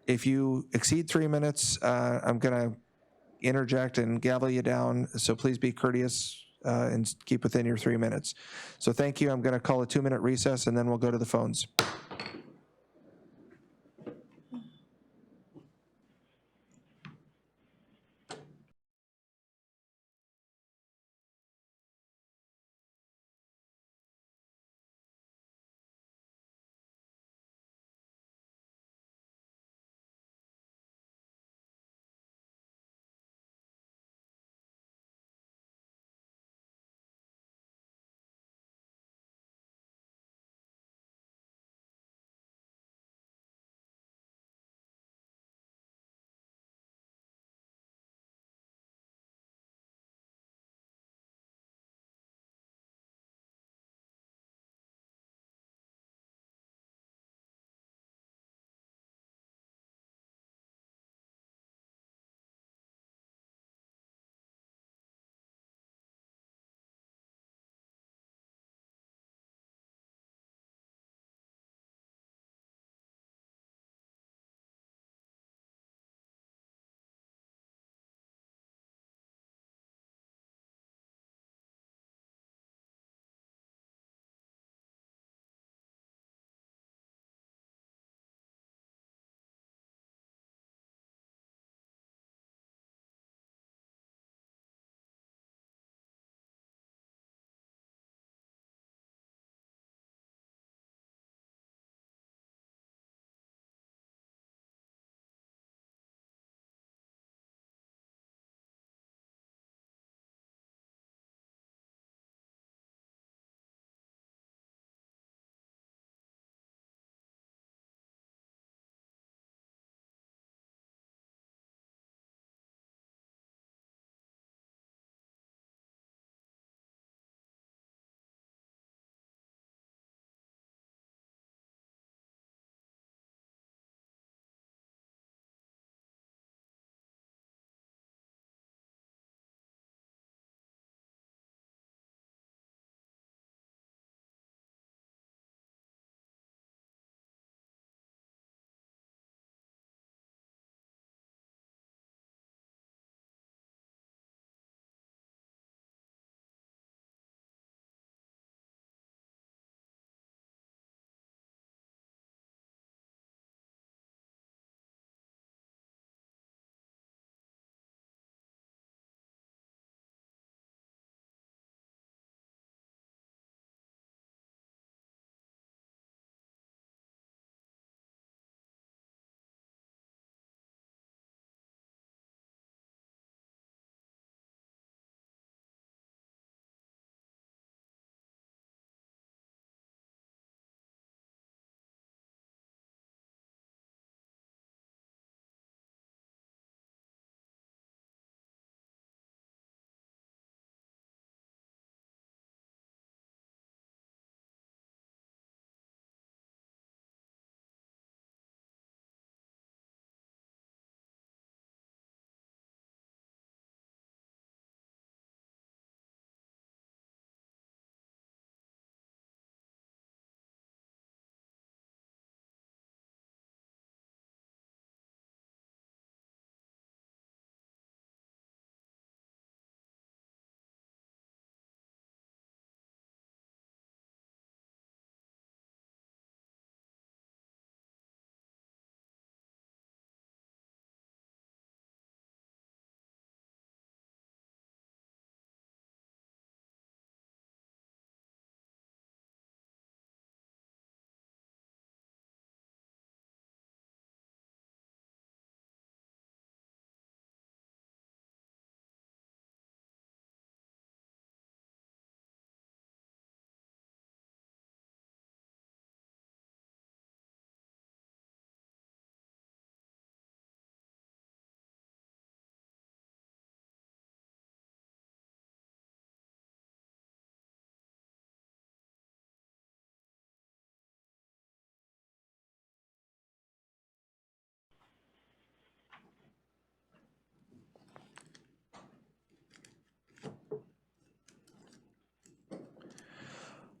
If you exceed 3 minutes, I'm going to interject and gavel you down, so please be courteous and keep within your 3 minutes. So thank you. I'm going to call a 2-minute recess, and then we'll go to the phones.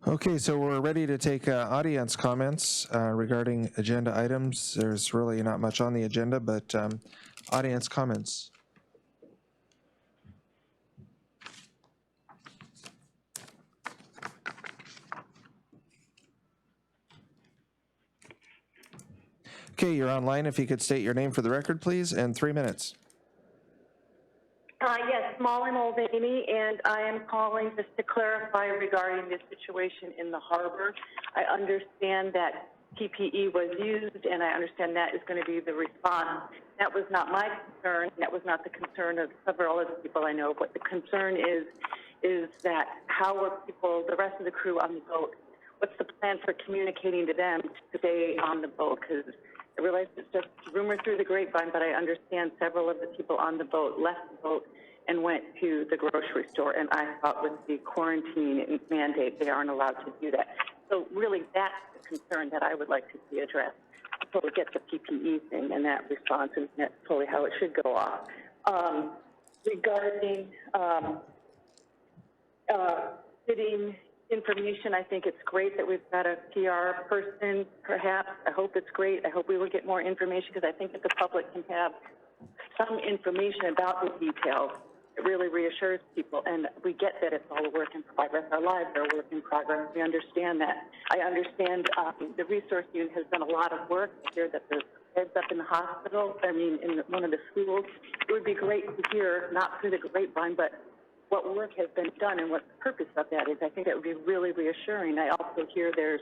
Okay, so we're ready to take audience comments regarding agenda items. There's really not much on the agenda, but audience comments. Okay, you're online. If you could state your name for the record, please, and 3 minutes. Yes, Molly Mulvaney, and I am calling just to clarify regarding the situation in the harbor. I understand that PPE was used, and I understand that is going to be the response. That was not my concern. That was not the concern of several other people I know. What the concern is that how are people, the rest of the crew on the boat, what's the plan for communicating to them to stay on the boat? Because I realize it's just rumor through the grapevine, but I understand several of the people on the boat left the boat and went to the grocery store. And I thought with the quarantine mandate, they aren't allowed to do that. So really, that's the concern that I would like to see addressed. So we get the PPE thing and that response, and that's fully how it should go off. Regarding getting information, I think it's great that we've got a PR person, perhaps. I hope it's great. I hope we will get more information, because I think that the public can have some information about the details. It really reassures people, and we get that it's all a work in progress. Our lives are a work in progress. We understand that. I understand the resource unit has done a lot of work. I hear that the beds up in the hospital, in one of the schools. It would be great to hear, not through the grapevine, but what work has been done and what the purpose of that is. I think that would be really reassuring. I also hear there's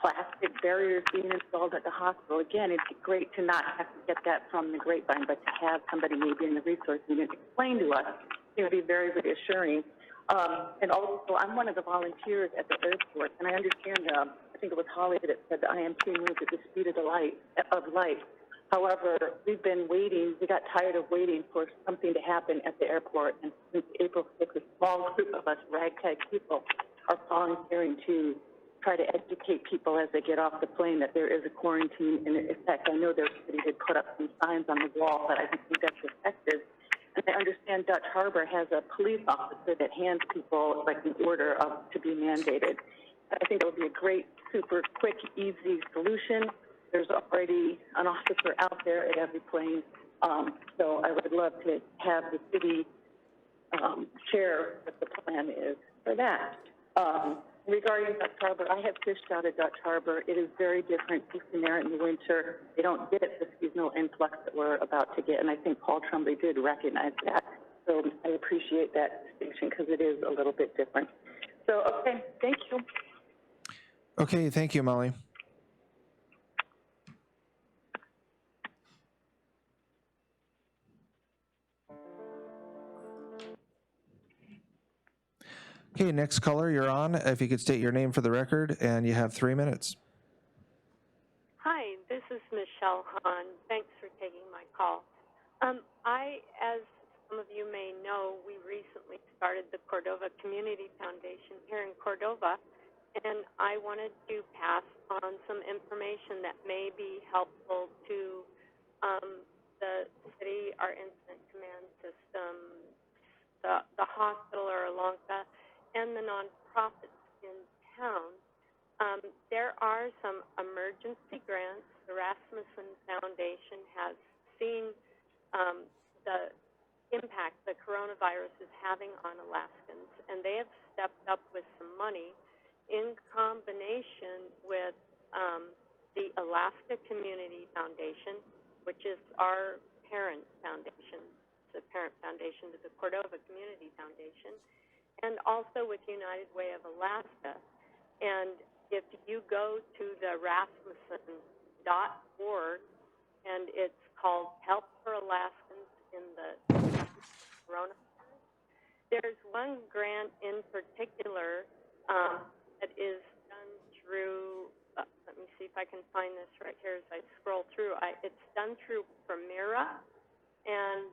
plastic barriers being installed at the hospital. Again, it's great to not have to get that from the grapevine, but to have somebody maybe in the resource unit explain to us, it would be very reassuring. And also, I'm one of the volunteers at the airport, and I understand, I think it was Holly that said the IMT moved at the speed of light. However, we've been waiting, we got tired of waiting for something to happen at the airport, and since April 6th, a small group of us ragtag people are volunteering to try to educate people as they get off the plane that there is a quarantine. And in fact, I know their city did put up some signs on the wall, but I don't think that's effective. And I understand Dutch Harbor has a police officer that hands people like an order to be mandated. I think it would be a great, super quick, easy solution. There's already an officer out there at every plane. So I would love to have the city share what the plan is for that. Regarding Dutch Harbor, I have fished out of Dutch Harbor. It is very different fishing there in the winter. They don't get the seasonal influx that we're about to get, and I think Paul Trumbley did recognize that. So I appreciate that distinction, because it is a little bit different. So, okay, thank you. Okay, thank you, Molly. Okay, next caller, you're on. If you could state your name for the record, and you have 3 minutes. Hi, this is Michelle Hahn. Thanks for taking my call. As some of you may know, we recently started the Cordova Community Foundation here in Cordova, and I wanted to pass on some information that may be helpful to the city, our incident command system, the hospital or Alonca, and the nonprofits in town. There are some emergency grants. The Rasmussen Foundation has seen the impact the coronavirus is having on Alaskans, and they have stepped up with some money in combination with the Alaska Community Foundation, which is our parent foundation, the parent foundation to the Cordova Community Foundation, and also with United Way of Alaska. And if you go to the Rasmussen.org, and it's called Help for Alaskans in the Coronavirus, there's one grant in particular that is done through, let me see if I can find this right here as I scroll through. It's done through Primera, and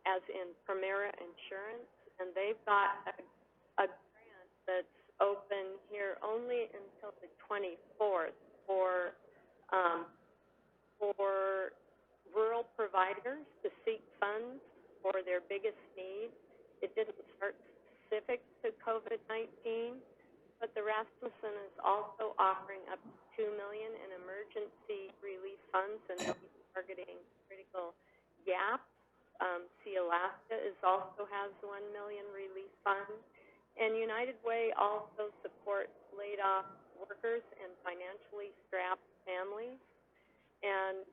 as in Primera Insurance, and they've got a grant that's open here only until the 24th for rural providers to seek funds for their biggest needs. It didn't start specific to COVID-19, but the Rasmussen is also offering up to $2 million in emergency relief funds, and they'll be targeting critical gaps. See Alaska also has $1 million relief fund, and United Way also supports laid off workers and financially strapped families. And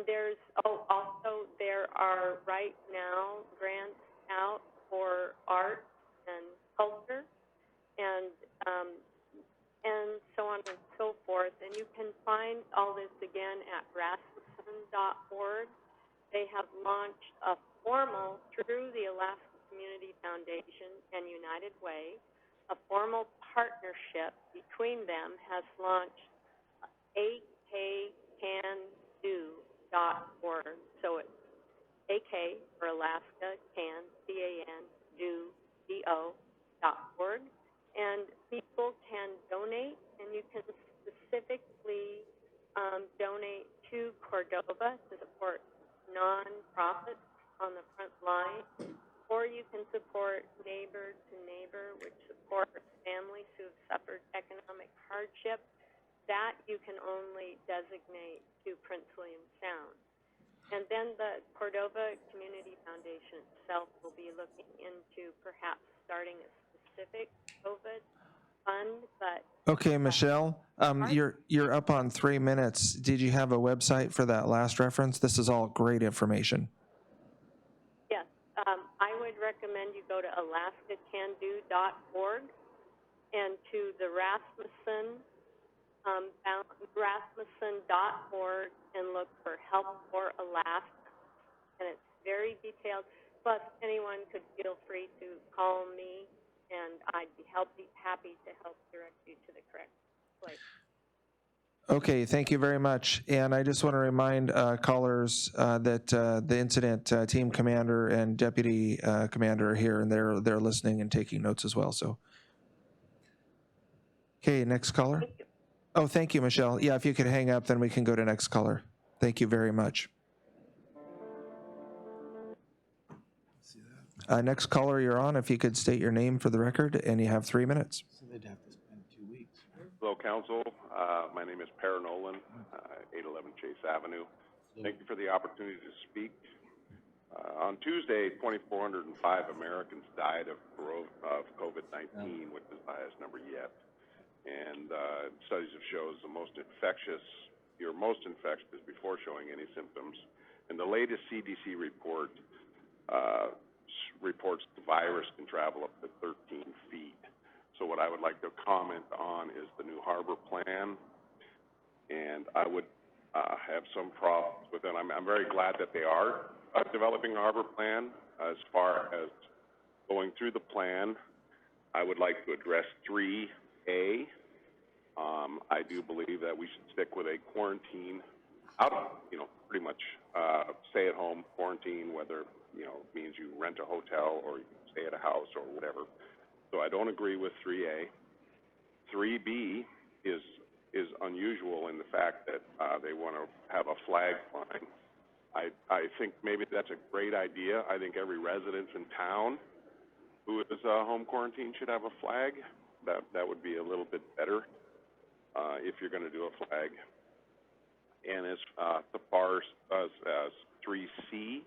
there's also there are right now grants out for art and culture, and so on and so forth. And you can find all this again at rasmussen.org. They have launched a formal, through the Alaska Community Foundation and United Way, a formal partnership between them has launched akcando.org. So it's AK for Alaska, can, C-A-N, do.org. And people can donate, and you can specifically donate to Cordova to support nonprofits on the front line, or you can support Neighbor to Neighbor, which supports families who have suffered economic hardship. That you can only designate to Prince William Sound. And then the Cordova Community Foundation itself will be looking into perhaps starting a specific COVID fund, but Okay, Michelle, you're up on 3 minutes. Did you have a website for that last reference? This is all great information. yes, I would recommend you go to alaskacando.org and to the Rasmussen.org and look for Help for Alaska. And it's very detailed. Plus, anyone could feel free to call me, and I'd be happy to help direct you to the correct place. Okay, thank you very much. And I just want to remind callers that the incident team commander and deputy commander are here, and they're listening and taking notes as well. So, okay, next caller. Thank you. Oh, thank you, Michelle. Yeah, if you could hang up, then we can go to next caller. Thank you very much. Next caller, you're on. If you could state your name for the record, and you have 3 minutes. So they'd have to spend 2 weeks. Hello, Council. My name is Per Nolan, 811 Chase Avenue. Thank you for the opportunity to speak. On Tuesday, 2,405 Americans died of COVID-19, which is the highest number yet. And studies have shown you're most infectious before showing any symptoms. And the latest CDC report reports the virus can travel up to 13 feet. So what I would like to comment on is the new harbor plan, and I would have some problems with it. I'm very glad that they are developing a harbor plan. As far as going through the plan, I would like to address 3A. I do believe that we should stick with a quarantine pretty much stay-at-home quarantine, whether means you rent a hotel or you stay at a house or whatever. So I don't agree with 3A. 3B is unusual in the fact that they want to have a flag flying. I think maybe that's a great idea. I think every resident in town who is home quarantine should have a flag. That would be a little bit better if you're going to do a flag. And as far as 3C,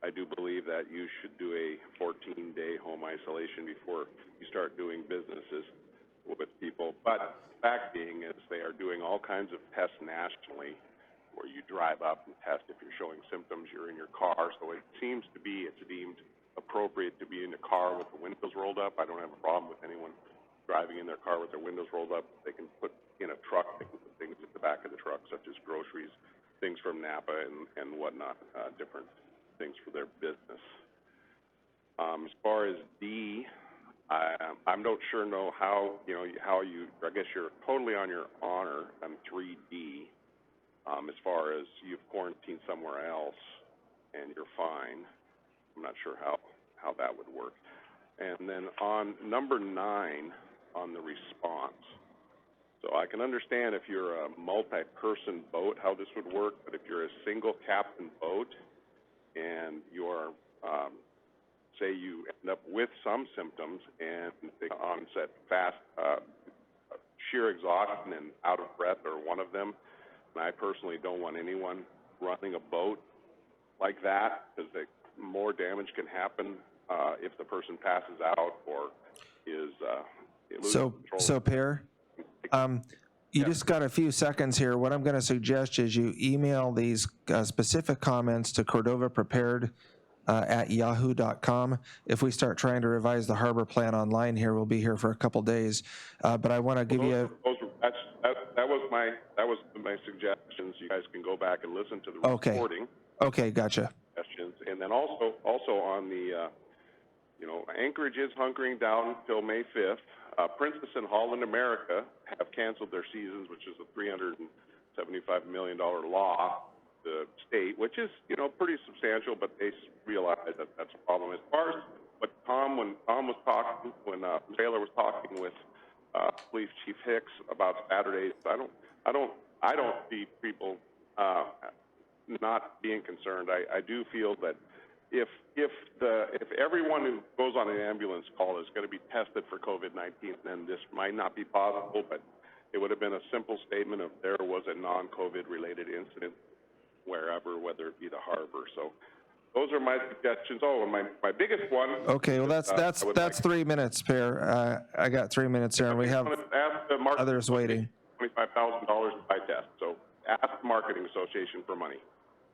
I do believe that you should do a 14-day home isolation before you start doing businesses with people. But the fact being is they are doing all kinds of tests nationally where you drive up and test. If you're showing symptoms, you're in your car. So it seems to be, it's deemed appropriate to be in a car with the windows rolled up. I don't have a problem with anyone driving in their car with their windows rolled up. They can put in a truck, they can put things at the back of the truck, such as groceries, things from Napa and whatnot, different things for their business. As far as D, I'm not sure how you, I guess you're totally on your honor on 3D, as far as you've quarantined somewhere else and you're fine. I'm not sure how that would work. And then on number 9, on the response, so I can understand if you're a multi-person boat, how this would work, but if you're a single captain boat and you're say you end up with some symptoms and the onset fast, sheer exhaustion and out of breath are one of them. And I personally don't want anyone running a boat like that, because more damage can happen if the person passes out or is loses control. So Per, you just got a few seconds here. What I'm going to suggest is you email these specific comments to Cordovaprepared at yahoo.com. If we start trying to revise the harbor plan online here, we'll be here for a couple days. But I want to give you that was my suggestions. You guys can go back and listen to the recording. Okay, gotcha. Suggestions. And then also on the, Anchorage is hunkering down until May 5th. Princess and Holland America have canceled their seasons, which is a $375 million loss to the state, which is, pretty substantial, but they realize that that's a problem. As far as what when Taylor was talking with Police Chief Hicks about Saturdays, I don't see people not being concerned. I do feel that if everyone who goes on an ambulance call is going to be tested for COVID-19, then this might not be possible, but it would have been a simple statement if there was a non-COVID related incident wherever, whether it be the harbor. So those are my suggestions. Oh, and my biggest one. Okay, well, that's 3 minutes, Per. I got 3 minutes here, and we have others waiting. $25,000 to buy tests. So ask the Marketing Association for money.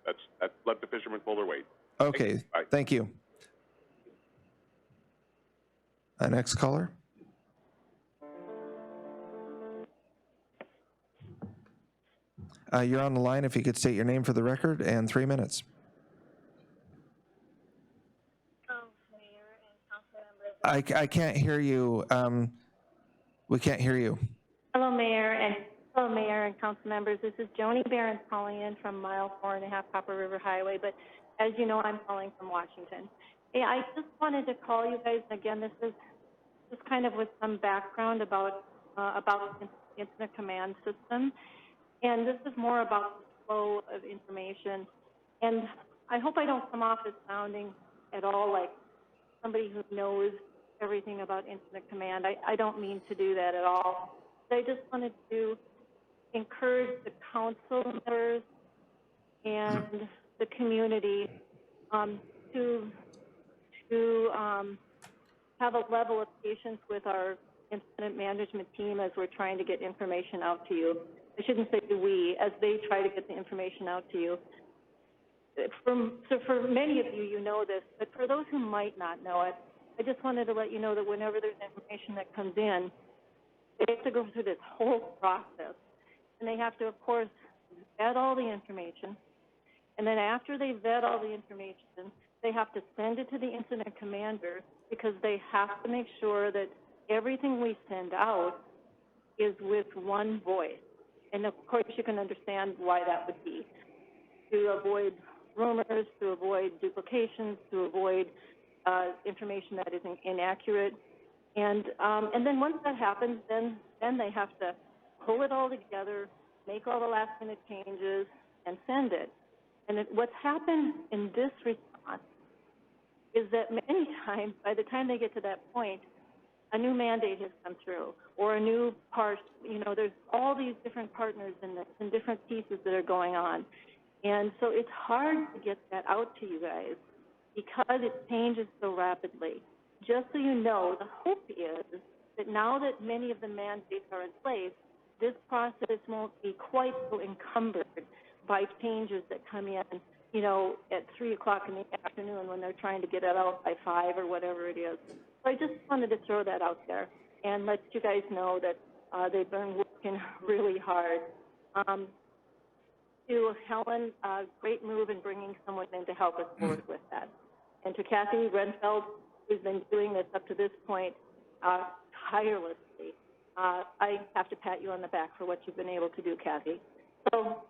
That's let the fishermen pull their weight. Okay, thank you. Next caller. You're on the line. If you could state your name for the record, and 3 minutes. I can't hear you. We can't hear you. Hello, Mayor and council members. This is Joni Barron calling in from mile 4.5 Copper River Highway, but as you know, I'm calling from Washington. Hey, I just wanted to call you guys again. This is just kind of with some background about the incident command system, and this is more about the flow of information. And I hope I don't come off as sounding at all like somebody who knows everything about incident command. I don't mean to do that at all. But I just wanted to encourage the council members and the community to have a level of patience with our incident management team as we're trying to get information out to you. I shouldn't say we, as they try to get the information out to you. So for many of you, you know this, but for those who might not know it, I just wanted to let you know that whenever there's information that comes in, they have to go through this whole process. And they have to, of course, vet all the information. And then after they vet all the information, they have to send it to the incident commander, because they have to make sure that everything we send out is with one voice. And of course, you can understand why that would be. To avoid rumors, to avoid duplications, to avoid information that is inaccurate. And then once that happens, then they have to pull it all together, make all the last-minute changes, and send it. And what's happened in this response is that many times, by the time they get to that point, a new mandate has come through, or a new part. There's all these different partners in this, and different pieces that are going on. And so it's hard to get that out to you guys because it changes so rapidly. Just so you know, the hope is that now that many of the mandates are in place, this process won't be quite so encumbered by changes that come in, at 3 o'clock in the afternoon when they're trying to get it out by 5 or whatever it is. So I just wanted to throw that out there and let you guys know that they've been working really hard. To Helen, great move in bringing someone in to help us forward with that. And to Kathy Renfeld, who's been doing this up to this point tirelessly. I have to pat you on the back for what you've been able to do, Kathy. So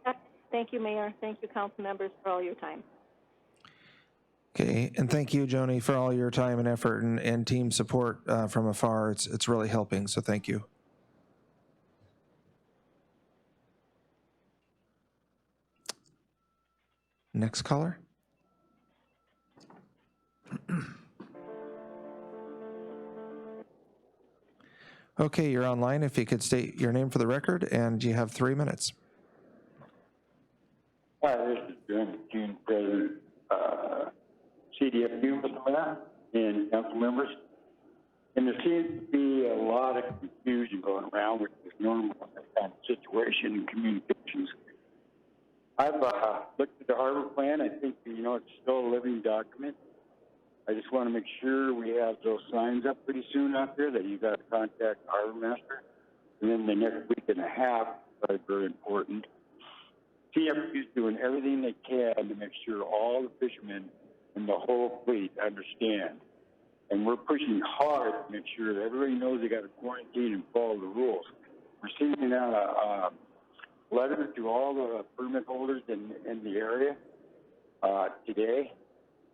thank you, Mayor. Thank you, council members, for all your time. Okay, and thank you, Joni, for all your time and effort and team support from afar. It's really helping, so thank you. Next caller. Okay, you're online. If you could state your name for the record, and you have 3 minutes. Hi, this is June President, CDFU, Mr. Mayor, and council members. And there seems to be a lot of confusion going around with this normal kind of situation and communications. I've looked at the harbor plan. I think, it's still a living document. I just want to make sure we have those signs up pretty soon out there that you got to contact the harbor master. And then the next week and a half, that's very important. CFU is doing everything they can to make sure all the fishermen and the whole fleet understand. And we're pushing hard to make sure that everybody knows they got to quarantine and follow the rules. We're sending out a letter to all the permit holders in the area today,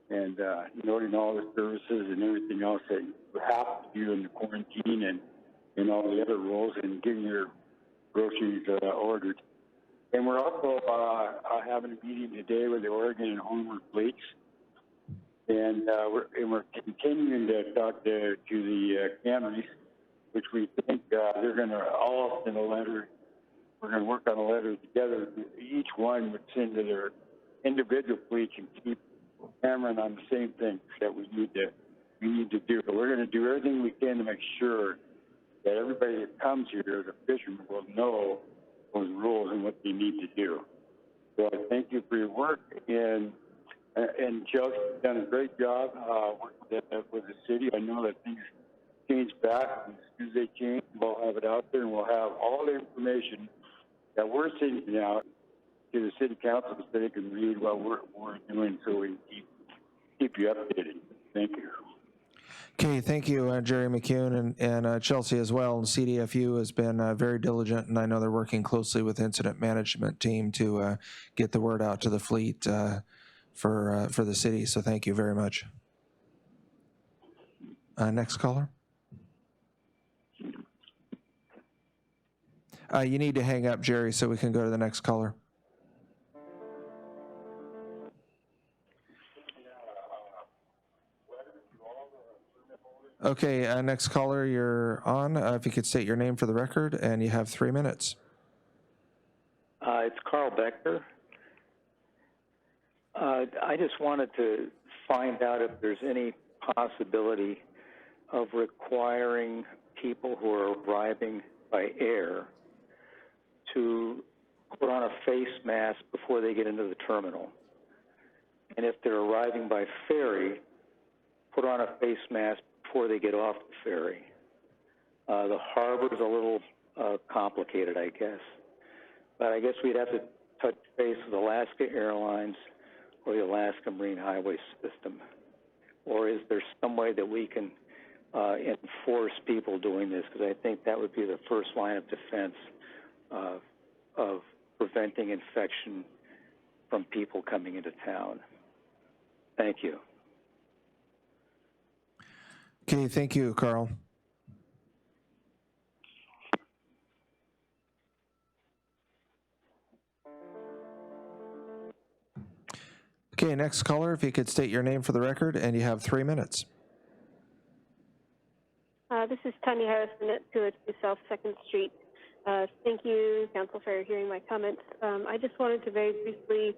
and noting all the services and everything else that you have to do in the quarantine and all the other rules, and getting your groceries ordered. And we're also having a meeting today with the Oregon and Homer fleets, and we're continuing to talk to the canneries, which we think they're going to all send a letter. We're going to work on a letter together. Each one would send to their individual fleets and keep hammering on the same things that we need to do. But we're going to do everything we can to make sure that everybody that comes here, the fishermen, will know those rules and what they need to do. So I thank you for your work, and Chelsea's done a great job with the city. I know that things change back, and as soon as they change, we'll have it out there, and we'll have all the information that we're sending out to the city council so they can read what we're doing, so we can keep you updated. Thank you. Okay, thank you, Jerry McCune, and Chelsea as well. And CDFU has been very diligent, and I know they're working closely with the incident management team to get the word out to the fleet for the city. So thank you very much. Next caller. You need to hang up, Jerry, so we can go to the next caller. Okay, next caller, you're on. If you could state your name for the record, and you have 3 minutes. It's Carl Becker. I just wanted to find out if there's any possibility of requiring people who are arriving by air to put on a face mask before they get into the terminal. And if they're arriving by ferry, put on a face mask before they get off the ferry. The harbor's a little complicated, I guess. But I guess we'd have to touch base with Alaska Airlines or the Alaska Marine Highway System. Or is there some way that we can enforce people doing this? Because I think that would be the first line of defense of preventing infection from people coming into town. Thank you. Okay, thank you, Carl. Okay, next caller, if you could state your name for the record, and you have 3 minutes. This is Tanya Harrison at 202 South 2nd Street. Thank you, Council, for hearing my comments. I just wanted to very briefly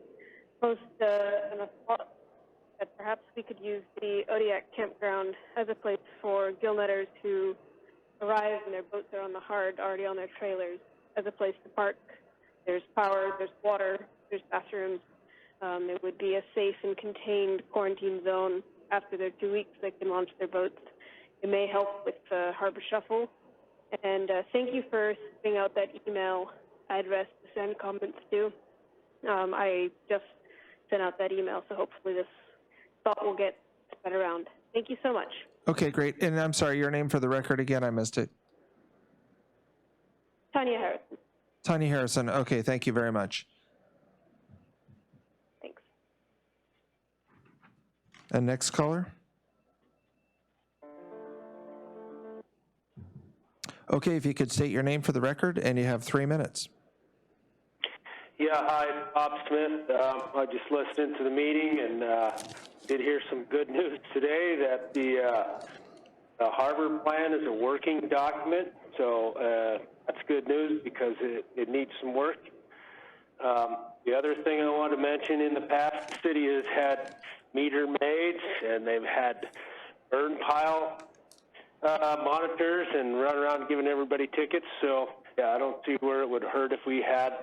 post a thought that perhaps we could use the Odiak campground as a place for gillnetters who arrive and their boats are on the hard, already on their trailers, as a place to park. There's power, there's water, there's bathrooms. It would be a safe and contained quarantine zone. After their 2 weeks, they can launch their boats. It may help with the harbor shuffle. And thank you for sending out that email address to send comments to. I just sent out that email, so hopefully this thought will get spread around. Thank you so much. Okay, great. And I'm sorry, your name for the record again, I missed it. Tanya Harrison. Tanya Harrison. Okay, thank you very much. Thanks. And next caller. Okay, if you could state your name for the record, and you have 3 minutes. Yeah, hi, Bob Smith. I just listened to the meeting and did hear some good news today that the The harbor plan is a working document, so that's good news because it needs some work. The other thing I want to mention, in the past, the city has had meter maids, and they've had burn pile monitors and run around giving everybody tickets. So, yeah, I don't see where it would hurt if we had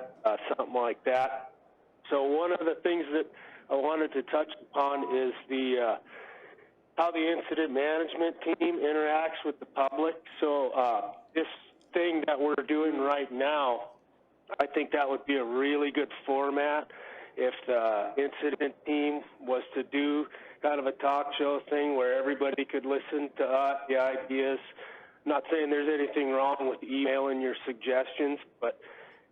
something like that. So one of the things that I wanted to touch upon is how the incident management team interacts with the public. So this thing that we're doing right now, I think that would be a really good format if the incident team was to do kind of a talk show thing where everybody could listen to the ideas. I'm not saying there's anything wrong with emailing your suggestions, but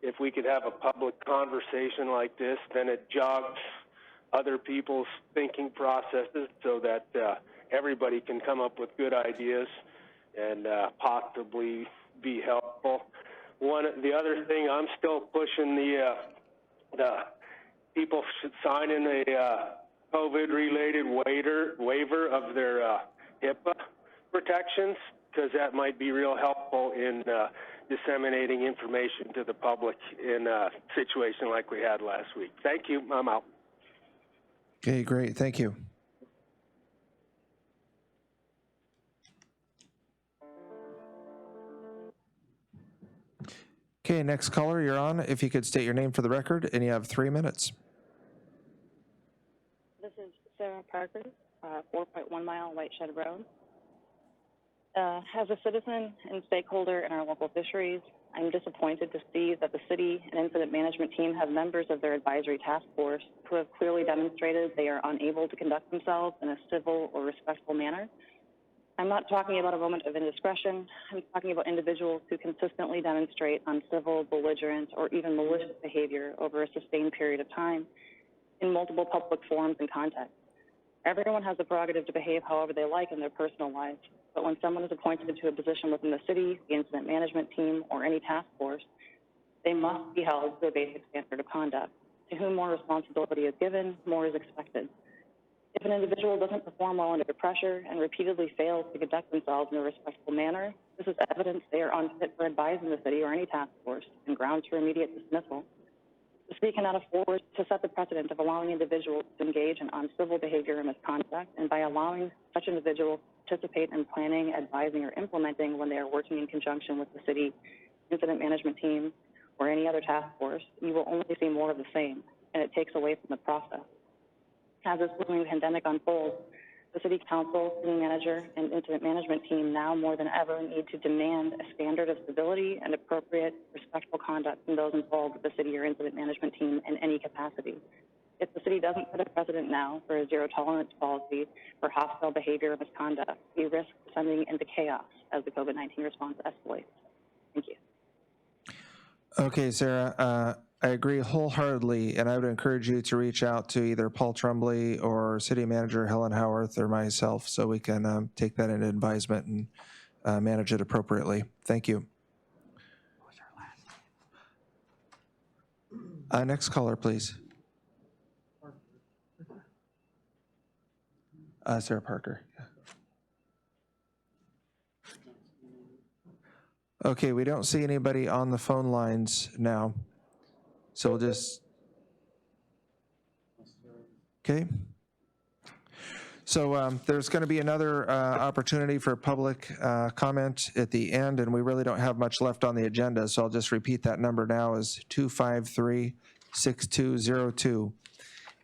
if we could have a public conversation like this, then it jogs other people's thinking processes so that everybody can come up with good ideas and possibly be helpful. The other thing, I'm still pushing the people should sign in a COVID-related waiver of their HIPAA protections, because that might be real helpful in disseminating information to the public in a situation like we had last week. Thank you. I'm out. Okay, great. Thank you. Okay, next caller, you're on. If you could state your name for the record, and you have 3 minutes. This is Sarah Parker, 4.1 mile White Shed Road. As a citizen and stakeholder in our local fisheries, I'm disappointed to see that the city and incident management team have members of their advisory task force who have clearly demonstrated they are unable to conduct themselves in a civil or respectful manner. I'm not talking about a moment of indiscretion. I'm talking about individuals who consistently demonstrate uncivil, belligerent, or even malicious behavior over a sustained period of time in multiple public forums and contexts. Everyone has the prerogative to behave however they like in their personal lives, but when someone is appointed to a position within the city, the incident management team, or any task force, they must be held to a basic standard of conduct. To whom more responsibility is given, more is expected. If an individual doesn't perform well under pressure and repeatedly fails to conduct themselves in a respectful manner, this is evidence they are unfit for advising the city or any task force and grounds for immediate dismissal. The city cannot afford to set the precedent of allowing individuals to engage in uncivil behavior and misconduct, and by allowing such individuals to participate in planning, advising, or implementing when they are working in conjunction with the city incident management team or any other task force, you will only see more of the same, and it takes away from the process. As this looming pandemic unfolds, the City Council, City Manager, and Incident Management Team now more than ever need to demand a standard of civility and appropriate, respectful conduct from those involved with the City or Incident Management Team in any capacity. If the City doesn't set a precedent now for a zero-tolerance policy for hostile behavior or misconduct, we risk descending into chaos as the COVID-19 response escalates. Thank you. Okay, Sarah, I agree wholeheartedly, and I would encourage you to reach out to either Paul Tremblay or City Manager Helen Howarth or myself so we can take that into advisement and manage it appropriately. Thank you. Next caller, please. Sarah Parker. Okay, we don't see anybody on the phone lines now. So we'll just, okay. So there's going to be another opportunity for public comment at the end, and we really don't have much left on the agenda, so I'll just repeat that number now is 253-6202.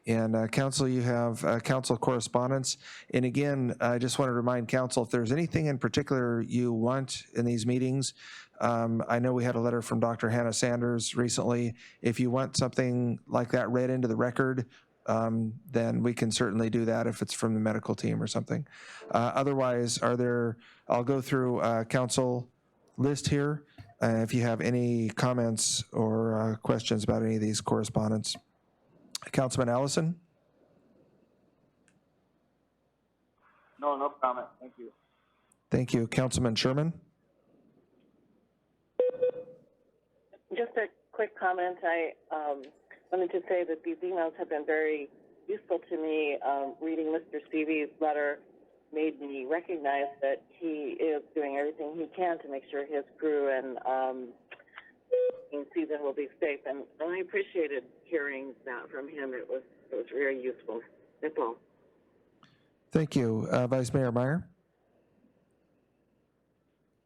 And council, you have council correspondence. And again, I just want to remind council, if there's anything in particular you want in these meetings, I know we had a letter from Dr. Hannah Sanders recently. If you want something like that read into the record, then we can certainly do that if it's from the medical team or something. Otherwise, I'll go through council list here if you have any comments or questions about any of these correspondence. Councilman Allison? No comment. Thank you. Thank you. Councilman Sherman? Just a quick comment. I wanted to say that these emails have been very useful to me, reading Mr. Stevie's letter made me recognize that he is doing everything he can to make sure his crew and season will be safe. And I appreciated hearing that from him. It was very useful. That's all. Thank you. Vice Mayor Meyer?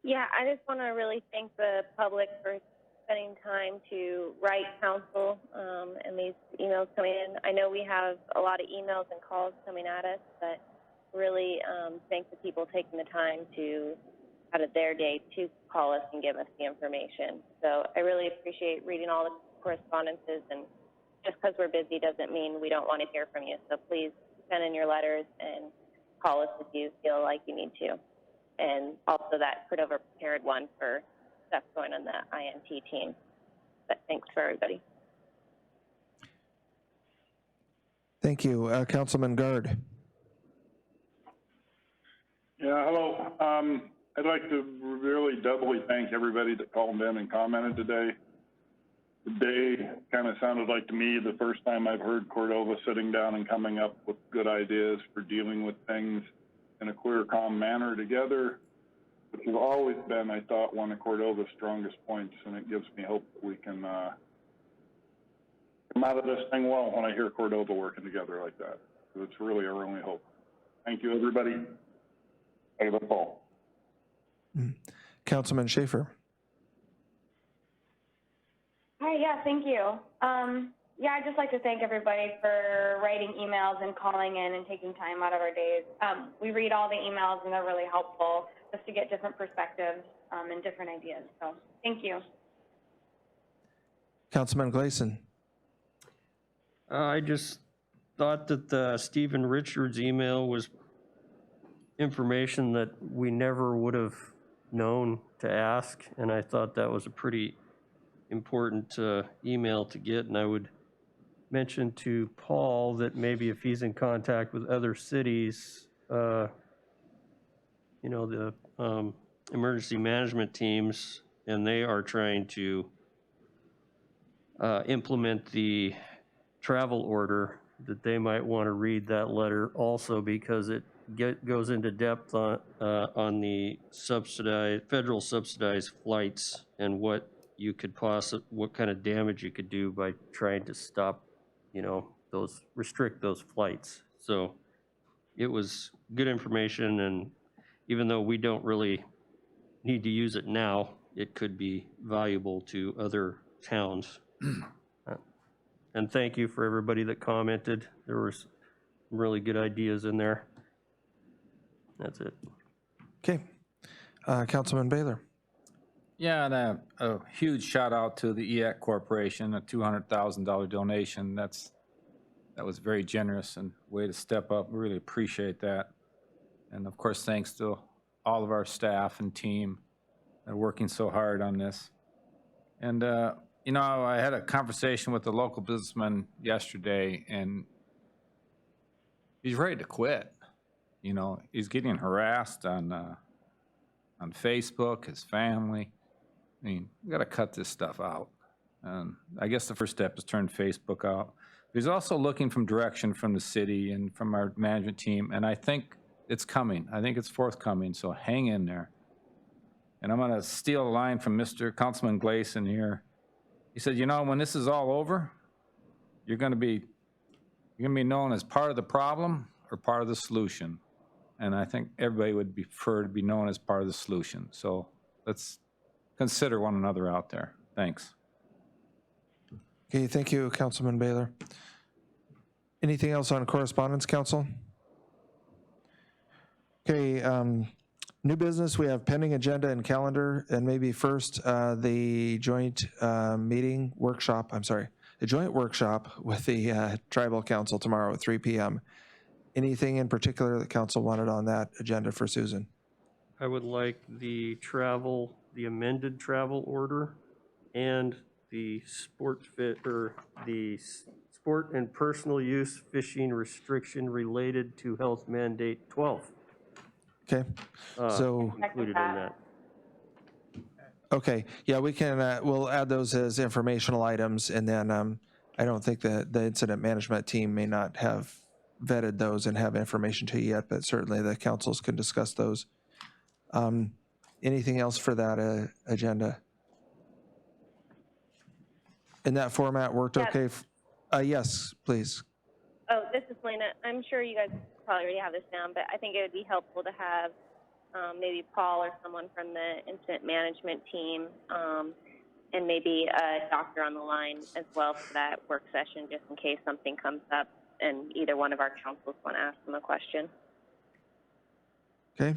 Yeah, I just want to really thank the public for spending time to write counsel and these emails coming in. I know we have a lot of emails and calls coming at us, but really thank the people taking the time to, out of their day, to call us and give us the information. So I really appreciate reading all the correspondences, and just because we're busy doesn't mean we don't want to hear from you. So please send in your letters and call us if you feel like you need to. And also that Cordova prepared one for stuff going on the INT team. But thanks for everybody. Thank you. Councilman Gard? Yeah, hello. I'd like to really doubly thank everybody that called in and commented today. Today kind of sounded like to me the first time I've heard Cordova sitting down and coming up with good ideas for dealing with things in a clear, calm manner together, which has always been, I thought, one of Cordova's strongest points, and it gives me hope that we can come out of this thing well when I hear Cordova working together like that. So it's really our only hope. Thank you, everybody. Hey, that's all. Councilman Schaefer? Hi, yeah, thank you. Yeah, I'd just like to thank everybody for writing emails and calling in and taking time out of our days. We read all the emails and they're really helpful just to get different perspectives and different ideas. So thank you. Councilman Gleason? I just thought that the Stephen Richards email was information that we never would have known to ask, and I thought that was a pretty important email to get. And I would mention to Paul that maybe if he's in contact with other cities, you know, the emergency management teams, and they are trying to implement the travel order, that they might want to read that letter also, because it goes into depth on the federal subsidized flights and what you could what kind of damage you could do by trying to stop, you know, restrict those flights. So it was good information, and even though we don't really need to use it now, it could be valuable to other towns. And thank you for everybody that commented. There were some really good ideas in there. That's it. Okay. Councilman Baylor? Yeah, and a huge shout out to the EAC Corporation, a $200,000 donation. That was very generous and way to step up. We really appreciate that. And of course, thanks to all of our staff and team that are working so hard on this. And you know, I had a conversation with a local businessman yesterday, and he's ready to quit. You know, he's getting harassed on Facebook, his family. I mean, we got to cut this stuff out. And I guess the first step is turn Facebook out. He's also looking from direction from the city and from our management team, and I think it's coming. I think it's forthcoming, so hang in there. And I'm going to steal a line from Mr. Councilman Gleason here. He said, you know, when this is all over, you're going to be known as part of the problem or part of the solution. And I think everybody would prefer to be known as part of the solution. So let's consider one another out there. Thanks. Okay, thank you, Councilman Baylor. Anything else on correspondence, Council? Okay, new business, we have pending agenda and calendar, and maybe first the joint the joint workshop with the Tribal Council tomorrow at 3 p.m. Anything in particular that Council wanted on that agenda for Susan? I would like the amended travel order and the sport and personal use fishing restriction related to health mandate 12. Okay, so included in that. Okay, yeah, we can, we'll add those as informational items, and then I don't think the incident management team may not have vetted those and have information to you yet, but certainly the councils can discuss those. Anything else for that agenda? In that format worked okay? Yes, please. Oh, this is Lena. I'm sure you guys probably already have this down, but I think it would be helpful to have maybe Paul or someone from the incident management team and maybe a doctor on the line as well for that work session, just in case something comes up and either one of our councils want to ask them a question. Okay.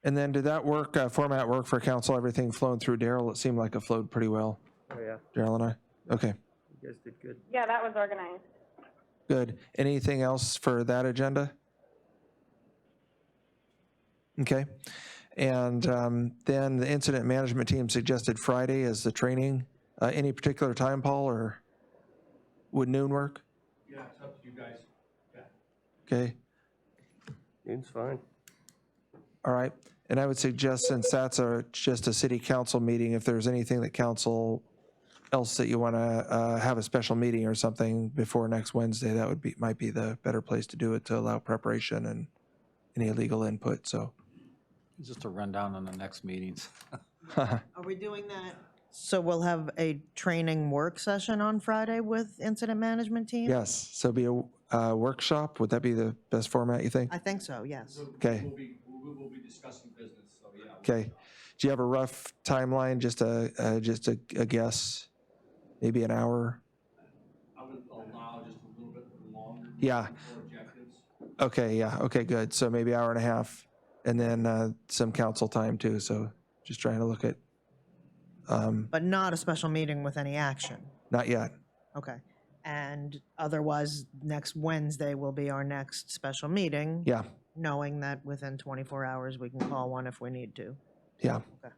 And then did that work, format work for council? Everything flowing through Daryl? It seemed like it flowed pretty well. Oh, yeah. Daryl and I? Okay, You guys did good. Yeah, that was organized. good. Anything else for that agenda? Okay. And then the incident management team suggested Friday as the training. Any particular time, Paul, or would noon work? Yeah, it's up to you guys. Yeah. Okay, Noon's fine. all right. And I would suggest, since that's just a city council meeting, if there's anything that council else that you want to have a special meeting or something before next Wednesday, that would might be the better place to do it, to allow preparation and any legal input, so. Just a rundown on the next meetings. Are we doing that? So we'll have a training work session on Friday with incident management team? Yes, so be a workshop. Would that be the best format, you think? I think so, yes. Okay. We will be discussing business, so yeah. Okay. Do you have a rough timeline, just a guess? Maybe an hour? I would allow just a little bit longer. Yeah. For objectives. Okay, yeah, okay, good. So maybe hour and a half, and then some council time too, so just trying to look at. But not a special meeting with any action? Not yet. Okay. And otherwise, next Wednesday will be our next special meeting? Yeah. Knowing that within 24 hours, we can call one if we need to? Yeah. Okay.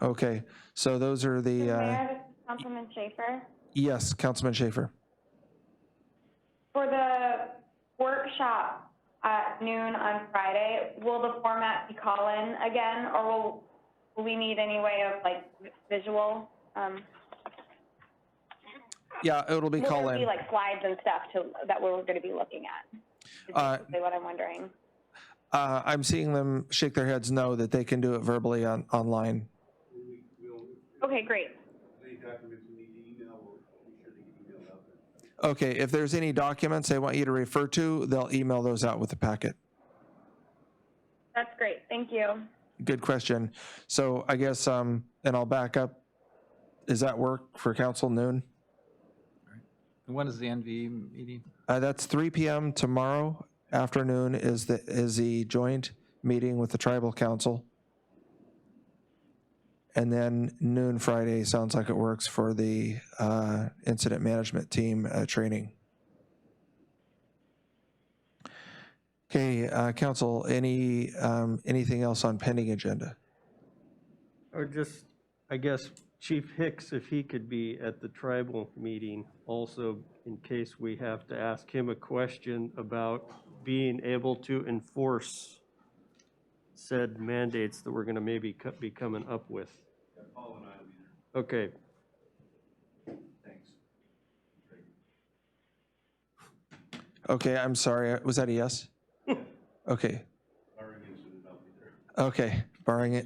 Okay, so those are the, Mayor, this is Councilman Schaefer. yes, Councilman Schaefer. For the workshop at noon on Friday, will the format be call-in again, or will we need any way of like visual? Yeah, it'll be Will call there in. be like slides and stuff that we're going to be looking at? Is basically what I'm wondering. I'm seeing them shake their heads no, that they can do it verbally online. Okay, great. Any documents we need to email, we'll be sure to get emailed out there. Okay, if there's any documents they want you to refer to, they'll email those out with the packet. That's great. Thank you. Good question. So I guess, and I'll back up. Does that work for council noon? And when is the NVE meeting? That's 3 p.m. tomorrow afternoon is the joint meeting with the tribal council. And then noon Friday sounds like it works for the incident management team training. Okay, council, anything else on pending agenda? Or just, I guess, Chief Hicks, if he could be at the tribal meeting also, in case we have to ask him a question about being able to enforce said mandates that we're going to maybe be coming up with. Yeah, Paul and I will be there. Okay. Thanks. Okay, I'm sorry. Was that a yes? Okay. Barring incident, I'll be there. Okay,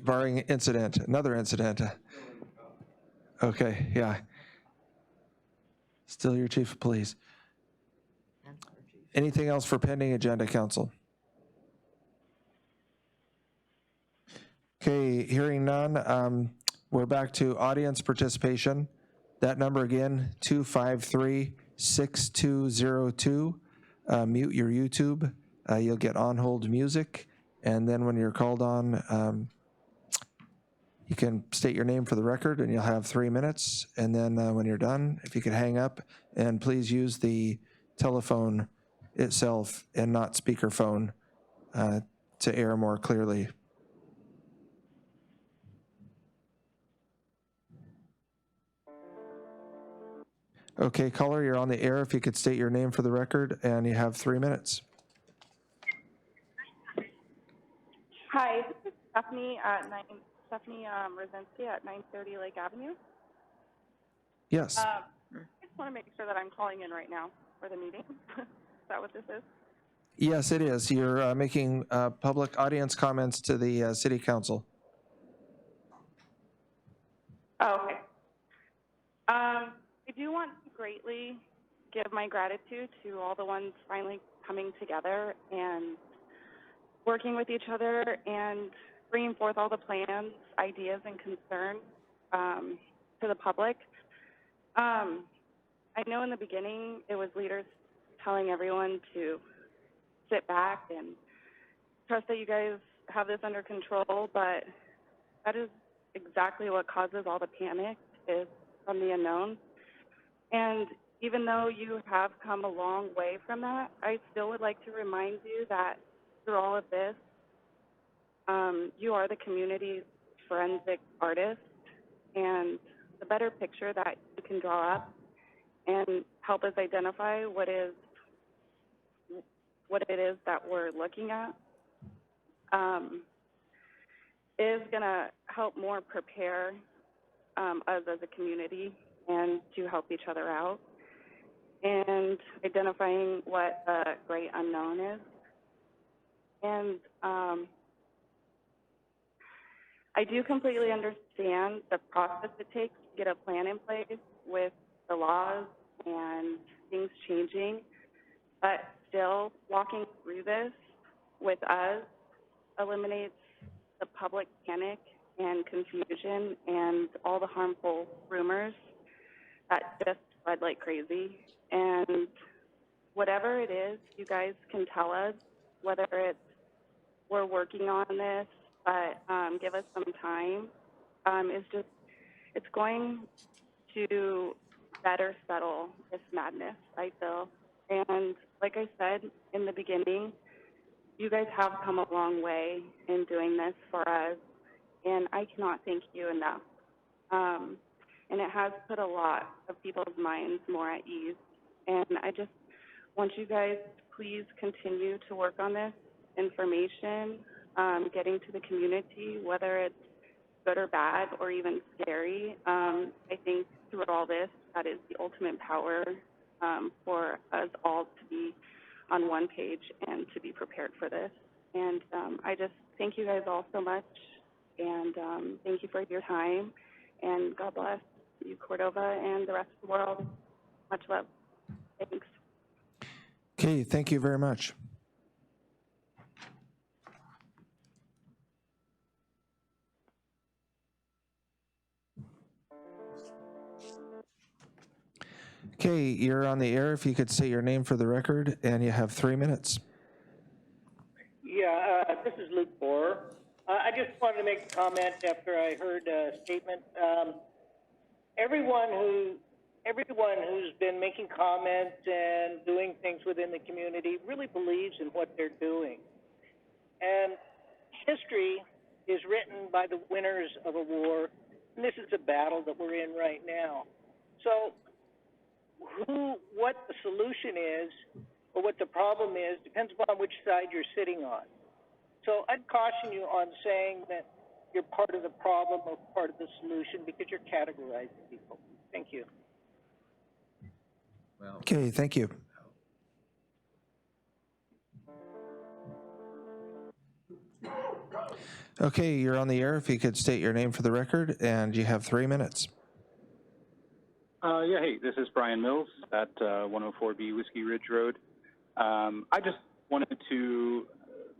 barring incident, another incident. Okay, yeah. Still your chief of police. Anything else for pending agenda, council? Okay, hearing none, we're back to audience participation. That number again, 253-6202. Mute your YouTube. You'll get on-hold music, and then when you're called on, you can state your name for the record, and you'll have 3 minutes. And then when you're done, if you could hang up, and please use the telephone itself and not speakerphone to air more clearly. Okay, caller, you're on the air. If you could state your name for the record, and you have 3 minutes. Hi, this is Stephanie Rosinski at 930 Lake Avenue. Yes. I just want to make sure that I'm calling in right now for the meeting. Is that what this is? Yes, it is. You're making public audience comments to the city council. Oh, okay. I do want to greatly give my gratitude to all the ones finally coming together and working with each other and bringing forth all the plans, ideas, and concerns to the public. I know in the beginning it was leaders telling everyone to sit back and trust that you guys have this under control, but that is exactly what causes all the panic, is from the unknown. And even though you have come a long way from that, I still would like to remind you that through all of this, you are the community's forensic artist, and the better picture that you can draw up and help us identify what it is that we're looking at is going to help more prepare us as a community and to help each other out and identifying what the great unknown is. And I do completely understand the process it takes to get a plan in place with the laws and things changing, but still walking through this with us eliminates the public panic and confusion and all the harmful rumors that just spread like crazy. And whatever it is, you guys can tell us, whether it's we're working on this, but give us some time. It's going to better settle this madness, I feel. And like I said in the beginning, you guys have come a long way in doing this for us, and I cannot thank you enough. And it has put a lot of people's minds more at ease. And I just want you guys to please continue to work on this information, getting to the community, whether it's good or bad or even scary. I think through all this, that is the ultimate power for us all to be on one page and to be prepared for this. And I just thank you guys all so much, and thank you for your time, and God bless you, Cordova, and the rest of the world. Much love. Thanks. Okay, thank you very much. Okay, you're on the air. If you could say your name for the record, and you have 3 minutes. Yeah, this is Luke Borer. I just wanted to make a comment after I heard a statement. Everyone who's been making comments and doing things within the community really believes in what they're doing. And history is written by the winners of a war, and this is a battle that we're in right now. So what the solution is or what the problem is depends upon which side you're sitting on. So I'd caution you on saying that you're part of the problem or part of the solution because you're categorizing people. Thank you. Okay, thank you. Okay, you're on the air. If you could state your name for the record, and you have 3 minutes. Yeah, hey, this is Brian Mills at 104B Whiskey Ridge Road. I just wanted to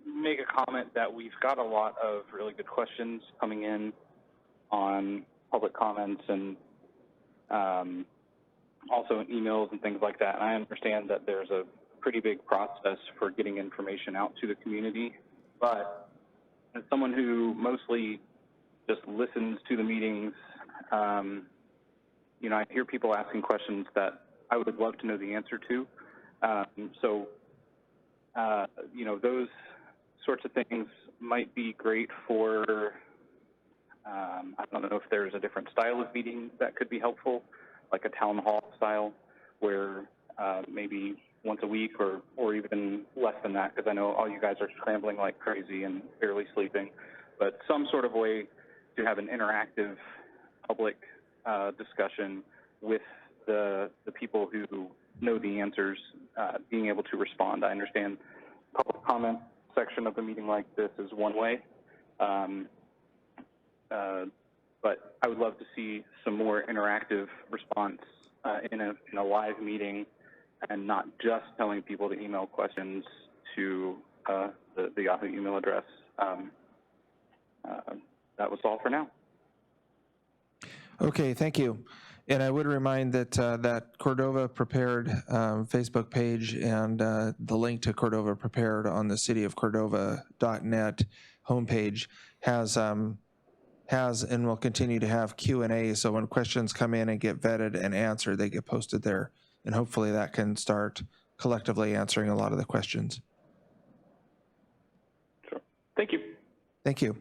make a comment that we've got a lot of really good questions coming in on public comments and also emails and things like that. And I understand that there's a pretty big process for getting information out to the community, but as someone who mostly just listens to the meetings, you know, I hear people asking questions that I would love to know the answer to. You know, those sorts of things might be great for, I don't know if there's a different style of meeting that could be helpful, like a town hall style, where maybe once a week or even less than that, because I know all you guys are scrambling like crazy and barely sleeping. but some sort of way to have an interactive public discussion with the people who know the answers, being able to respond. I understand the public comment section of the meeting like this is one way, but I would love to see some more interactive response in a live meeting, and not just telling people to email questions to the Yahoo email address. That was all for now. Okay, thank you. And I would remind that that Cordova Prepared Facebook page and the link to Cordova Prepared on the cityofcordova.net homepage has and will continue to have Q&A. So when questions come in and get vetted and answered, they get posted there. And hopefully that can start collectively answering a lot of the questions. Sure. Thank you. Thank you.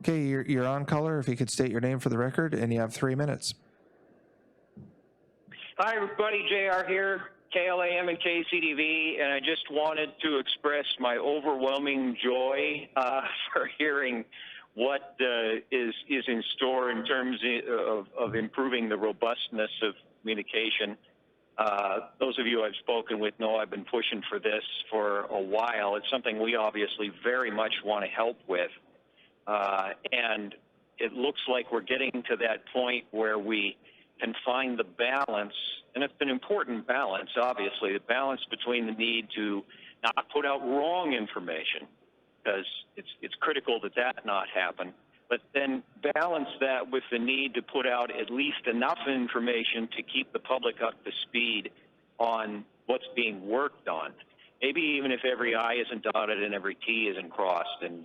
Okay, you're on, caller. If you could state your name for the record, and you have 3 minutes. Hi, everybody. JR here, KLAM and KCDV, and I just wanted to express my overwhelming joy for hearing what is in store in terms of improving the robustness of communication. Those of you I've spoken with know I've been pushing for this for a while. It's something we obviously very much want to help with. And it looks like we're getting to that point where we can find the balance, and it's an important balance, obviously, the balance between the need to not put out wrong information, because it's critical that that not happen, but then balance that with the need to put out at least enough information to keep the public up to speed on what's being worked on. Maybe even if every I isn't dotted and every T isn't crossed and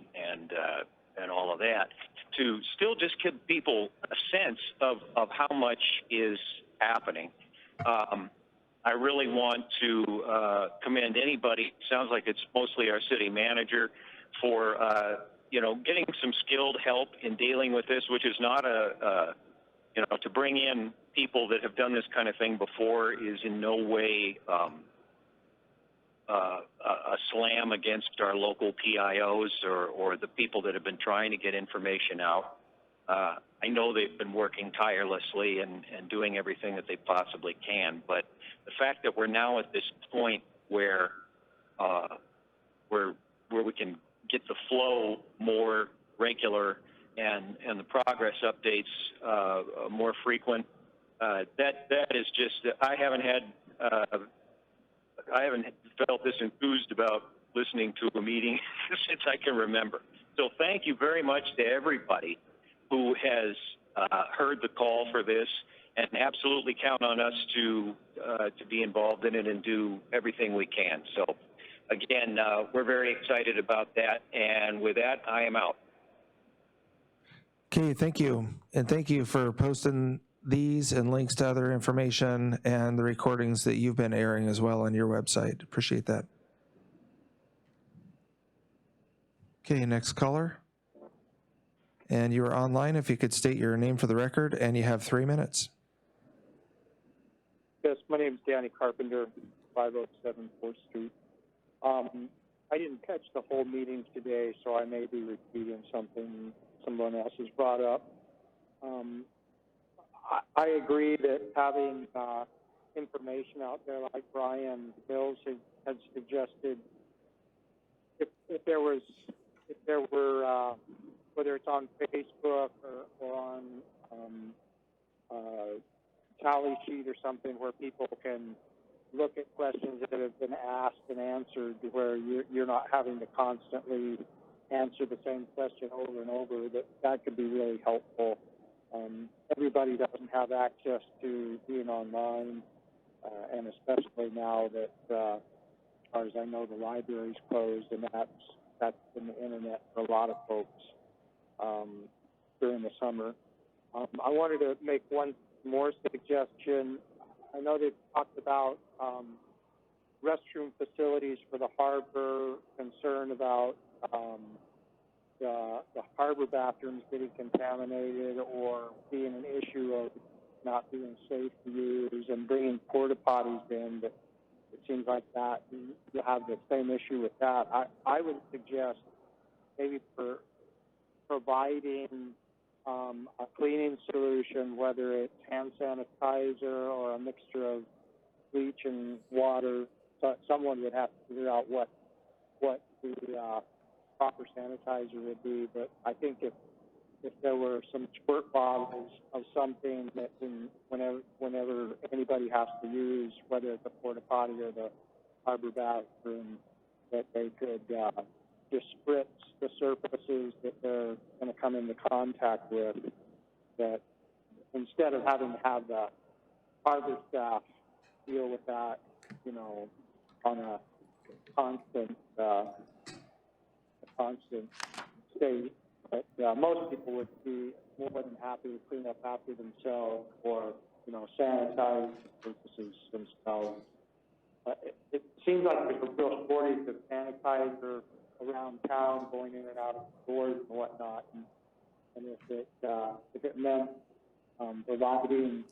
all of that, to still just give people a sense of how much is happening. I really want to commend anybody, sounds like it's mostly our city manager, for getting some skilled help in dealing with this, which is not to bring in people that have done this kind of thing before is in no way a slam against our local PIOs or the people that have been trying to get information out. I know they've been working tirelessly and doing everything that they possibly can, but the fact that we're now at this point where we can get the flow more regular and the progress updates more frequent, that is just, I haven't felt this enthused about listening to a meeting since I can remember. So thank you very much to everybody who has heard the call for this, and absolutely count on us to be involved in it and do everything we can. So again, we're very excited about that, and with that, I am out. Okay, thank you. And thank you for posting these and links to other information and the recordings that you've been airing as well on your website. Appreciate that. Okay, next caller. And you are online. If you could state your name for the record, and you have 3 minutes. Yes, my name is Danny Carpenter, 507 4th Street. I didn't catch the whole meeting today, so I may be repeating something someone else has brought up. I agree that having information out there like Brian Mills had suggested, if there were, whether it's on Facebook or on tally sheet or something where people can look at questions that have been asked and answered, where you're not having to constantly answer the same question over and over, that could be really helpful. Everybody doesn't have access to being online, and especially now that, as far as I know, the library's closed, and that's been the internet for a lot of folks during the summer. I wanted to make one more suggestion. I know they've talked about restroom facilities for the harbor, concern about the harbor bathrooms getting contaminated or being an issue of not being safe to use and bringing porta potties in, but it seems like that you have the same issue with that. I would suggest maybe for providing a cleaning solution, whether it's hand sanitizer or a mixture of bleach and water. So someone would have to figure out what the proper sanitizer would be. But I think if there were some squirt bottles of something that whenever anybody has to use, whether it's a porta potty or the harbor bathroom, that they could just spritz the surfaces that they're going to come into contact with, that instead of having to have the harbor staff deal with that, on a constant state. But most people would be more than happy to clean up after themselves or, sanitize purposes themselves. It seems like there's a real shortage of sanitizer around town, going in and out of stores and whatnot. And if it meant providing,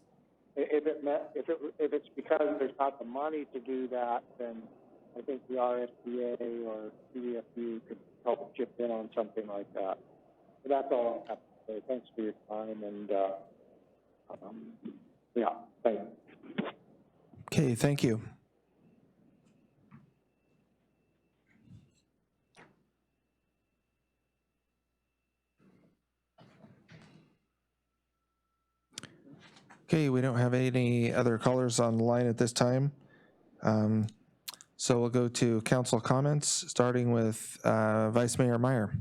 if it's because there's not the money to do that, then I think the RSBA or CDFU could help chip in on something like that. So that's all I have to say. Thanks for your time, and thanks. Okay, thank you. Okay, we don't have any other callers on the line at this time. So we'll go to council comments, starting with Vice Mayor Meyer.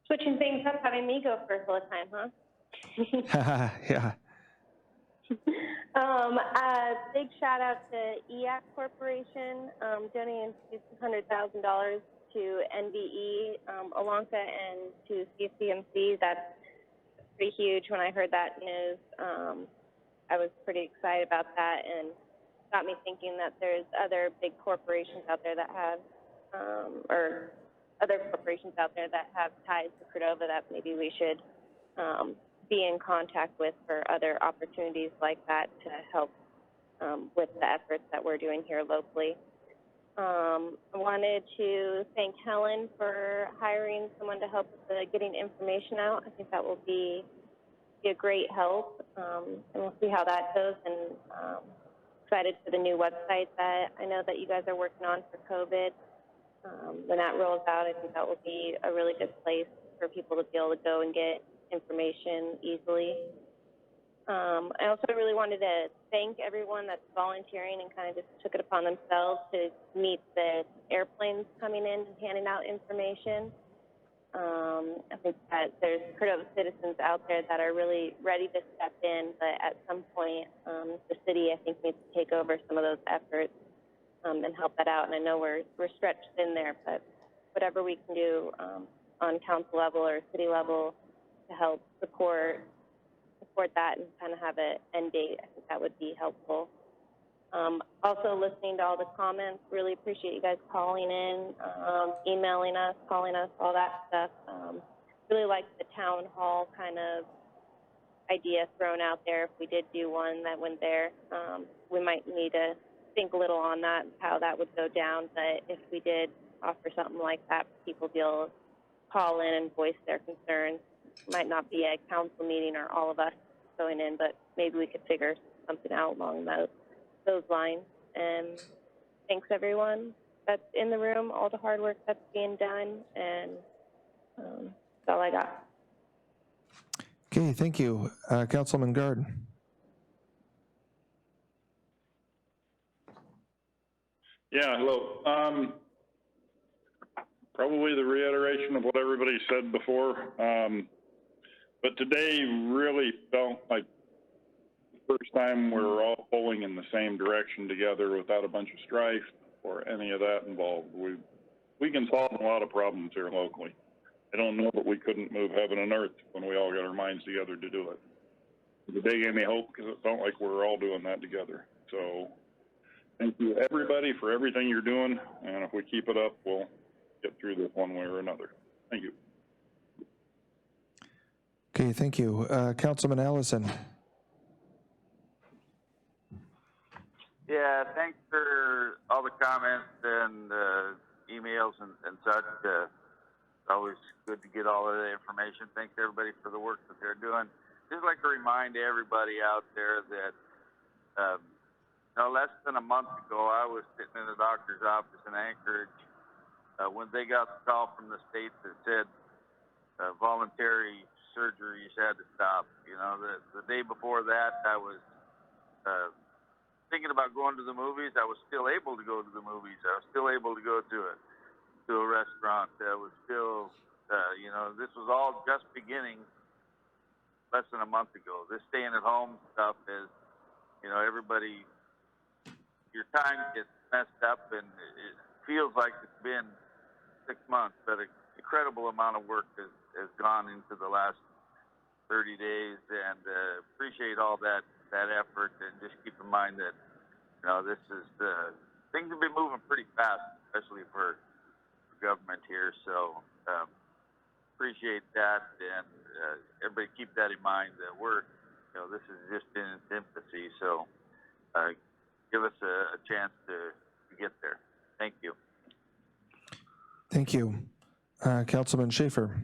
Switching things up, having me go first all the time, huh? Yeah. Big shout out to EAC Corporation, donating $600,000 to NVE, Alonca, and to CCMC. That's pretty huge. When I heard that news, I was pretty excited about that, and got me thinking that there's other big corporations out there that have, or other corporations out there that have ties to Cordova that maybe we should be in contact with for other opportunities like that to help with the efforts that we're doing here locally. I wanted to thank Helen for hiring someone to help with getting information out. I think that will be a great help, and we'll see how that goes. And excited for the new website that I know that you guys are working on for COVID. When that rolls out, I think that will be a really good place for people to be able to go and get information easily. I also really wanted to thank everyone that's volunteering and kind of just took it upon themselves to meet the airplanes coming in and handing out information. I think that there's Cordova citizens out there that are really ready to step in, but at some point, the city, I think, needs to take over some of those efforts and help that out. And I know we're stretched in there, but whatever we can do on council level or city level to help support that and kind of have an end date, I think that would be helpful. Also listening to all the comments, really appreciate you guys calling in, emailing us, calling us, all that stuff. Really like the town hall kind of idea thrown out there. If we did do one that went there, we might need to think a little on that, how that would go down. But if we did offer something like that, people be able to call in and voice their concerns. Might not be a council meeting or all of us going in, but maybe we could figure something out along those lines. And thanks everyone that's in the room, all the hard work that's being done, and that's all I got. Okay, thank you. Councilman Gard. Yeah, hello. Probably the reiteration of what everybody said before. But today really felt like the first time we're all pulling in the same direction together without a bunch of strife or any of that involved. We can solve a lot of problems here locally. I don't know that we couldn't move heaven and earth when we all got our minds together to do it. Today gave me hope because it felt like we're all doing that together. So thank you everybody for everything you're doing, and if we keep it up, we'll get through this one way or another. Thank you. Okay, thank you. Councilman Allison. Yeah, thanks for all the comments and emails and such. Always good to get all of the information. Thanks everybody for the work that they're doing. Just like to remind everybody out there that less than a month ago, I was sitting in a doctor's office in Anchorage when they got the call from the state that said voluntary surgeries had to stop. The day before that, I was thinking about going to the movies. I was still able to go to the movies. I was still able to go to a restaurant. I was still, this was all just beginning less than a month ago. This staying at home stuff is, everybody, your time gets messed up, and it feels like it's been 6 months, but an incredible amount of work has gone into the last 30 days, and appreciate all that effort, and just keep in mind that, this is, things have been moving pretty fast, especially for government here, so appreciate that, and everybody keep that in mind that this is just in its infancy, so give us a chance to get there. Thank you. Thank you. Councilman Schaefer.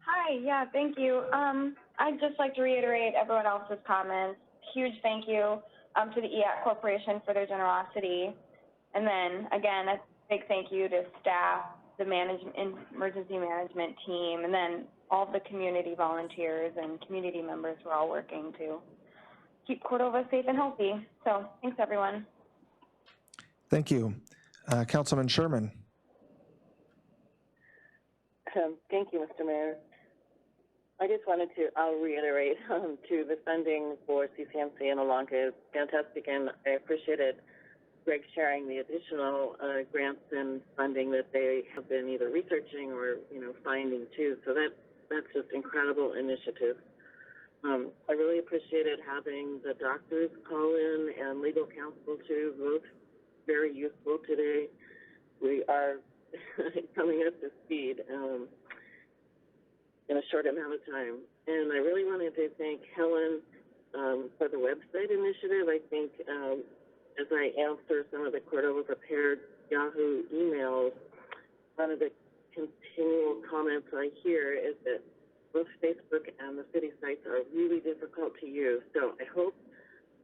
Hi, yeah, thank you. I'd just like to reiterate everyone else's comments. Huge thank you to the EAC Corporation for their generosity. And then, again, a big thank you to staff, the emergency management team, and then all the community volunteers and community members who are all working to keep Cordova safe and healthy. So thanks, everyone. Thank you. Councilman Sherman. Thank you, Mr. Mayor. I just wanted to, I'll reiterate to the funding for CCMC and Olanka is fantastic, and I appreciated Greg sharing the additional grants and funding that they have been either researching or, finding too. So that's just incredible initiative. I really appreciated having the doctors call in and legal counsel too, both very useful today. We are coming up to speed in a short amount of time. And I really wanted to thank Helen for the website initiative. I think as I answer some of the Cordova Prepared Yahoo emails, one of the continual comments I hear is that both Facebook and the city sites are really difficult to use. So I hope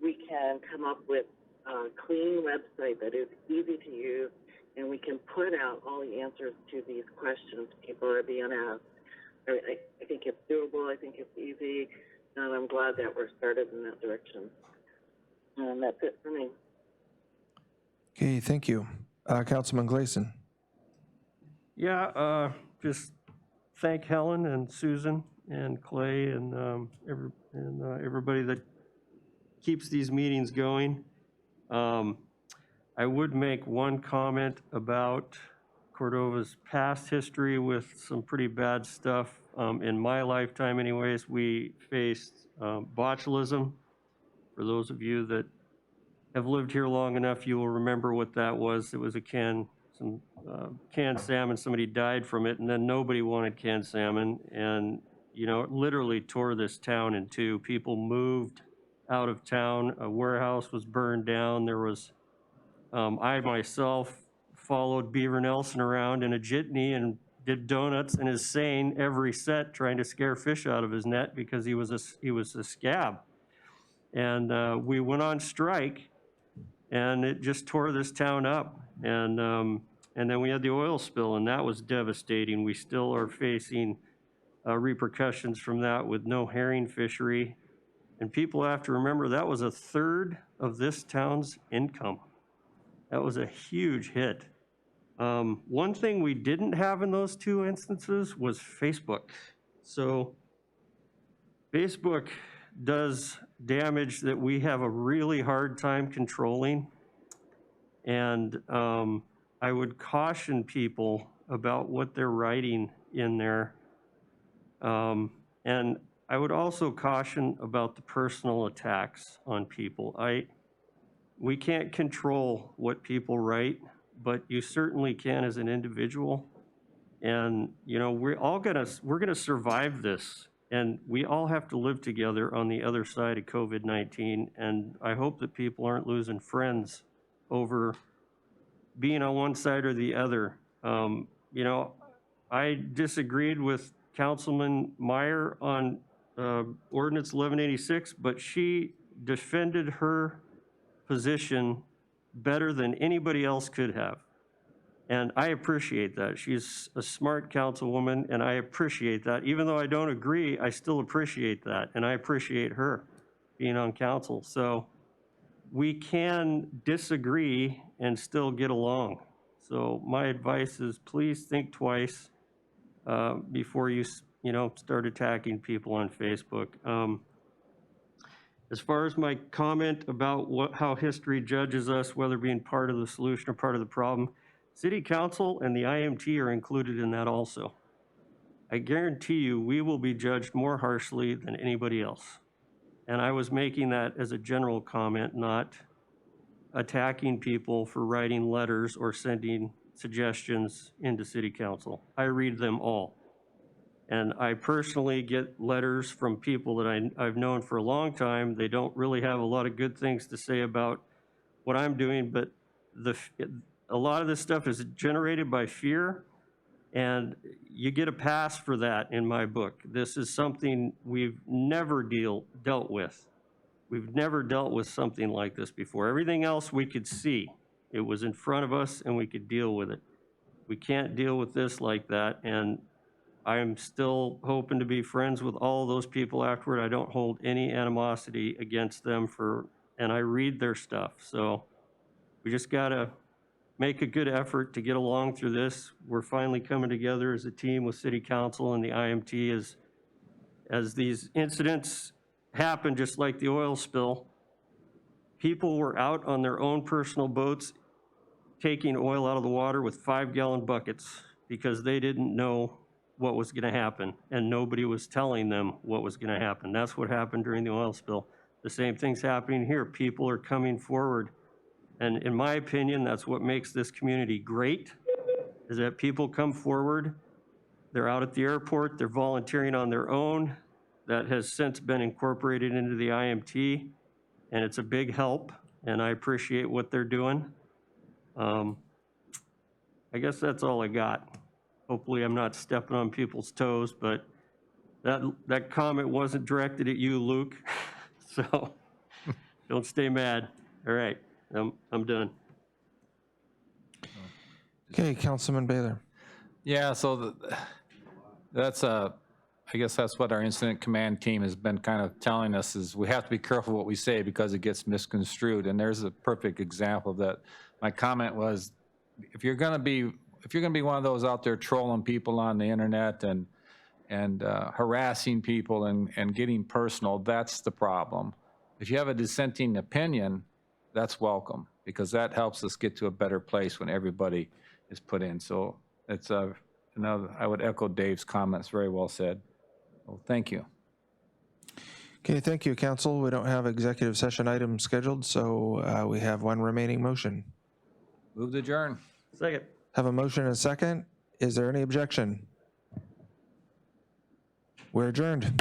we can come up with a clean website that is easy to use, and we can put out all the answers to these questions people are being asked. I think it's doable. I think it's easy, and I'm glad that we're started in that direction. And that's it for me. Okay, thank you. Councilman Gleason. Yeah, just thank Helen and Susan and Clay and everybody that keeps these meetings going. I would make one comment about Cordova's past history with some pretty bad stuff. In my lifetime anyways, we faced botulism. For those of you that have lived here long enough, you will remember what that was. It was canned salmon. Somebody died from it, and then nobody wanted canned salmon. And, it literally tore this town in two. People moved out of town. A warehouse was burned down. There was, I myself followed Beaver Nelson around in a jitney and did donuts in his seine every set, trying to scare fish out of his net because he was a scab. And we went on strike, and it just tore this town up. And then we had the oil spill, and that was devastating. We still are facing repercussions from that with no herring fishery. And people have to remember that was a third of this town's income. That was a huge hit. One thing we didn't have in those two instances was Facebook. So Facebook does damage that we have a really hard time controlling. And I would caution people about what they're writing in there. And I would also caution about the personal attacks on people. We can't control what people write, but you certainly can as an individual. And, you know, we're gonna survive this. And we all have to live together on the other side of COVID-19. And I hope that people aren't losing friends over being on one side or the other. You know, I disagreed with Councilman Meyer on Ordinance 1186, but she defended her position better than anybody else could have. And I appreciate that. She's a smart councilwoman, and I appreciate that. Even though I don't agree, I still appreciate that, and I appreciate her being on council. So we can disagree and still get along. So my advice is please think twice before you start attacking people on Facebook. As far as my comment about how history judges us, whether being part of the solution or part of the problem, City Council and the IMT are included in that also. I guarantee you we will be judged more harshly than anybody else. And I was making that as a general comment, not attacking people for writing letters or sending suggestions into City Council. I read them all. And I personally get letters from people that I've known for a long time. They don't really have a lot of good things to say about what I'm doing, but a lot of this stuff is generated by fear, and you get a pass for that in my book. This is something we've never dealt with. We've never dealt with something like this before. Everything else we could see. It was in front of us and we could deal with it. We can't deal with this like that, and I'm still hoping to be friends with all those people afterward. I don't hold any animosity against them and I read their stuff. So we just gotta make a good effort to get along through this. We're finally coming together as a team with City Council and the IMT as these incidents happen, just like the oil spill. People were out on their own personal boats taking oil out of the water with 5-gallon buckets because they didn't know what was gonna happen, and nobody was telling them what was gonna happen. That's what happened during the oil spill. The same thing's happening here. People are coming forward. And in my opinion, that's what makes this community great, is that people come forward, they're out at the airport, they're volunteering on their own. That has since been incorporated into the IMT, and it's a big help, and I appreciate what they're doing. I guess that's all I got. Hopefully I'm not stepping on people's toes, but that comment wasn't directed at you, Luke, so don't stay mad. All right. I'm done. Okay, Councilman Baylor. Yeah, so I guess that's what our incident command team has been kind of telling us, is we have to be careful what we say because it gets misconstrued. And there's a perfect example of that. My comment was, if you're gonna be one of those out there trolling people on the internet and harassing people and getting personal, that's the problem. If you have a dissenting opinion, that's welcome, because that helps us get to a better place when everybody is put in. So it's I would echo Dave's comments. Very well said. Well, thank you. Okay, thank you, Council. We don't have executive session items scheduled, so we have one remaining motion. Move to adjourn. Second. Have a motion and a second. Is there any objection? We're adjourned.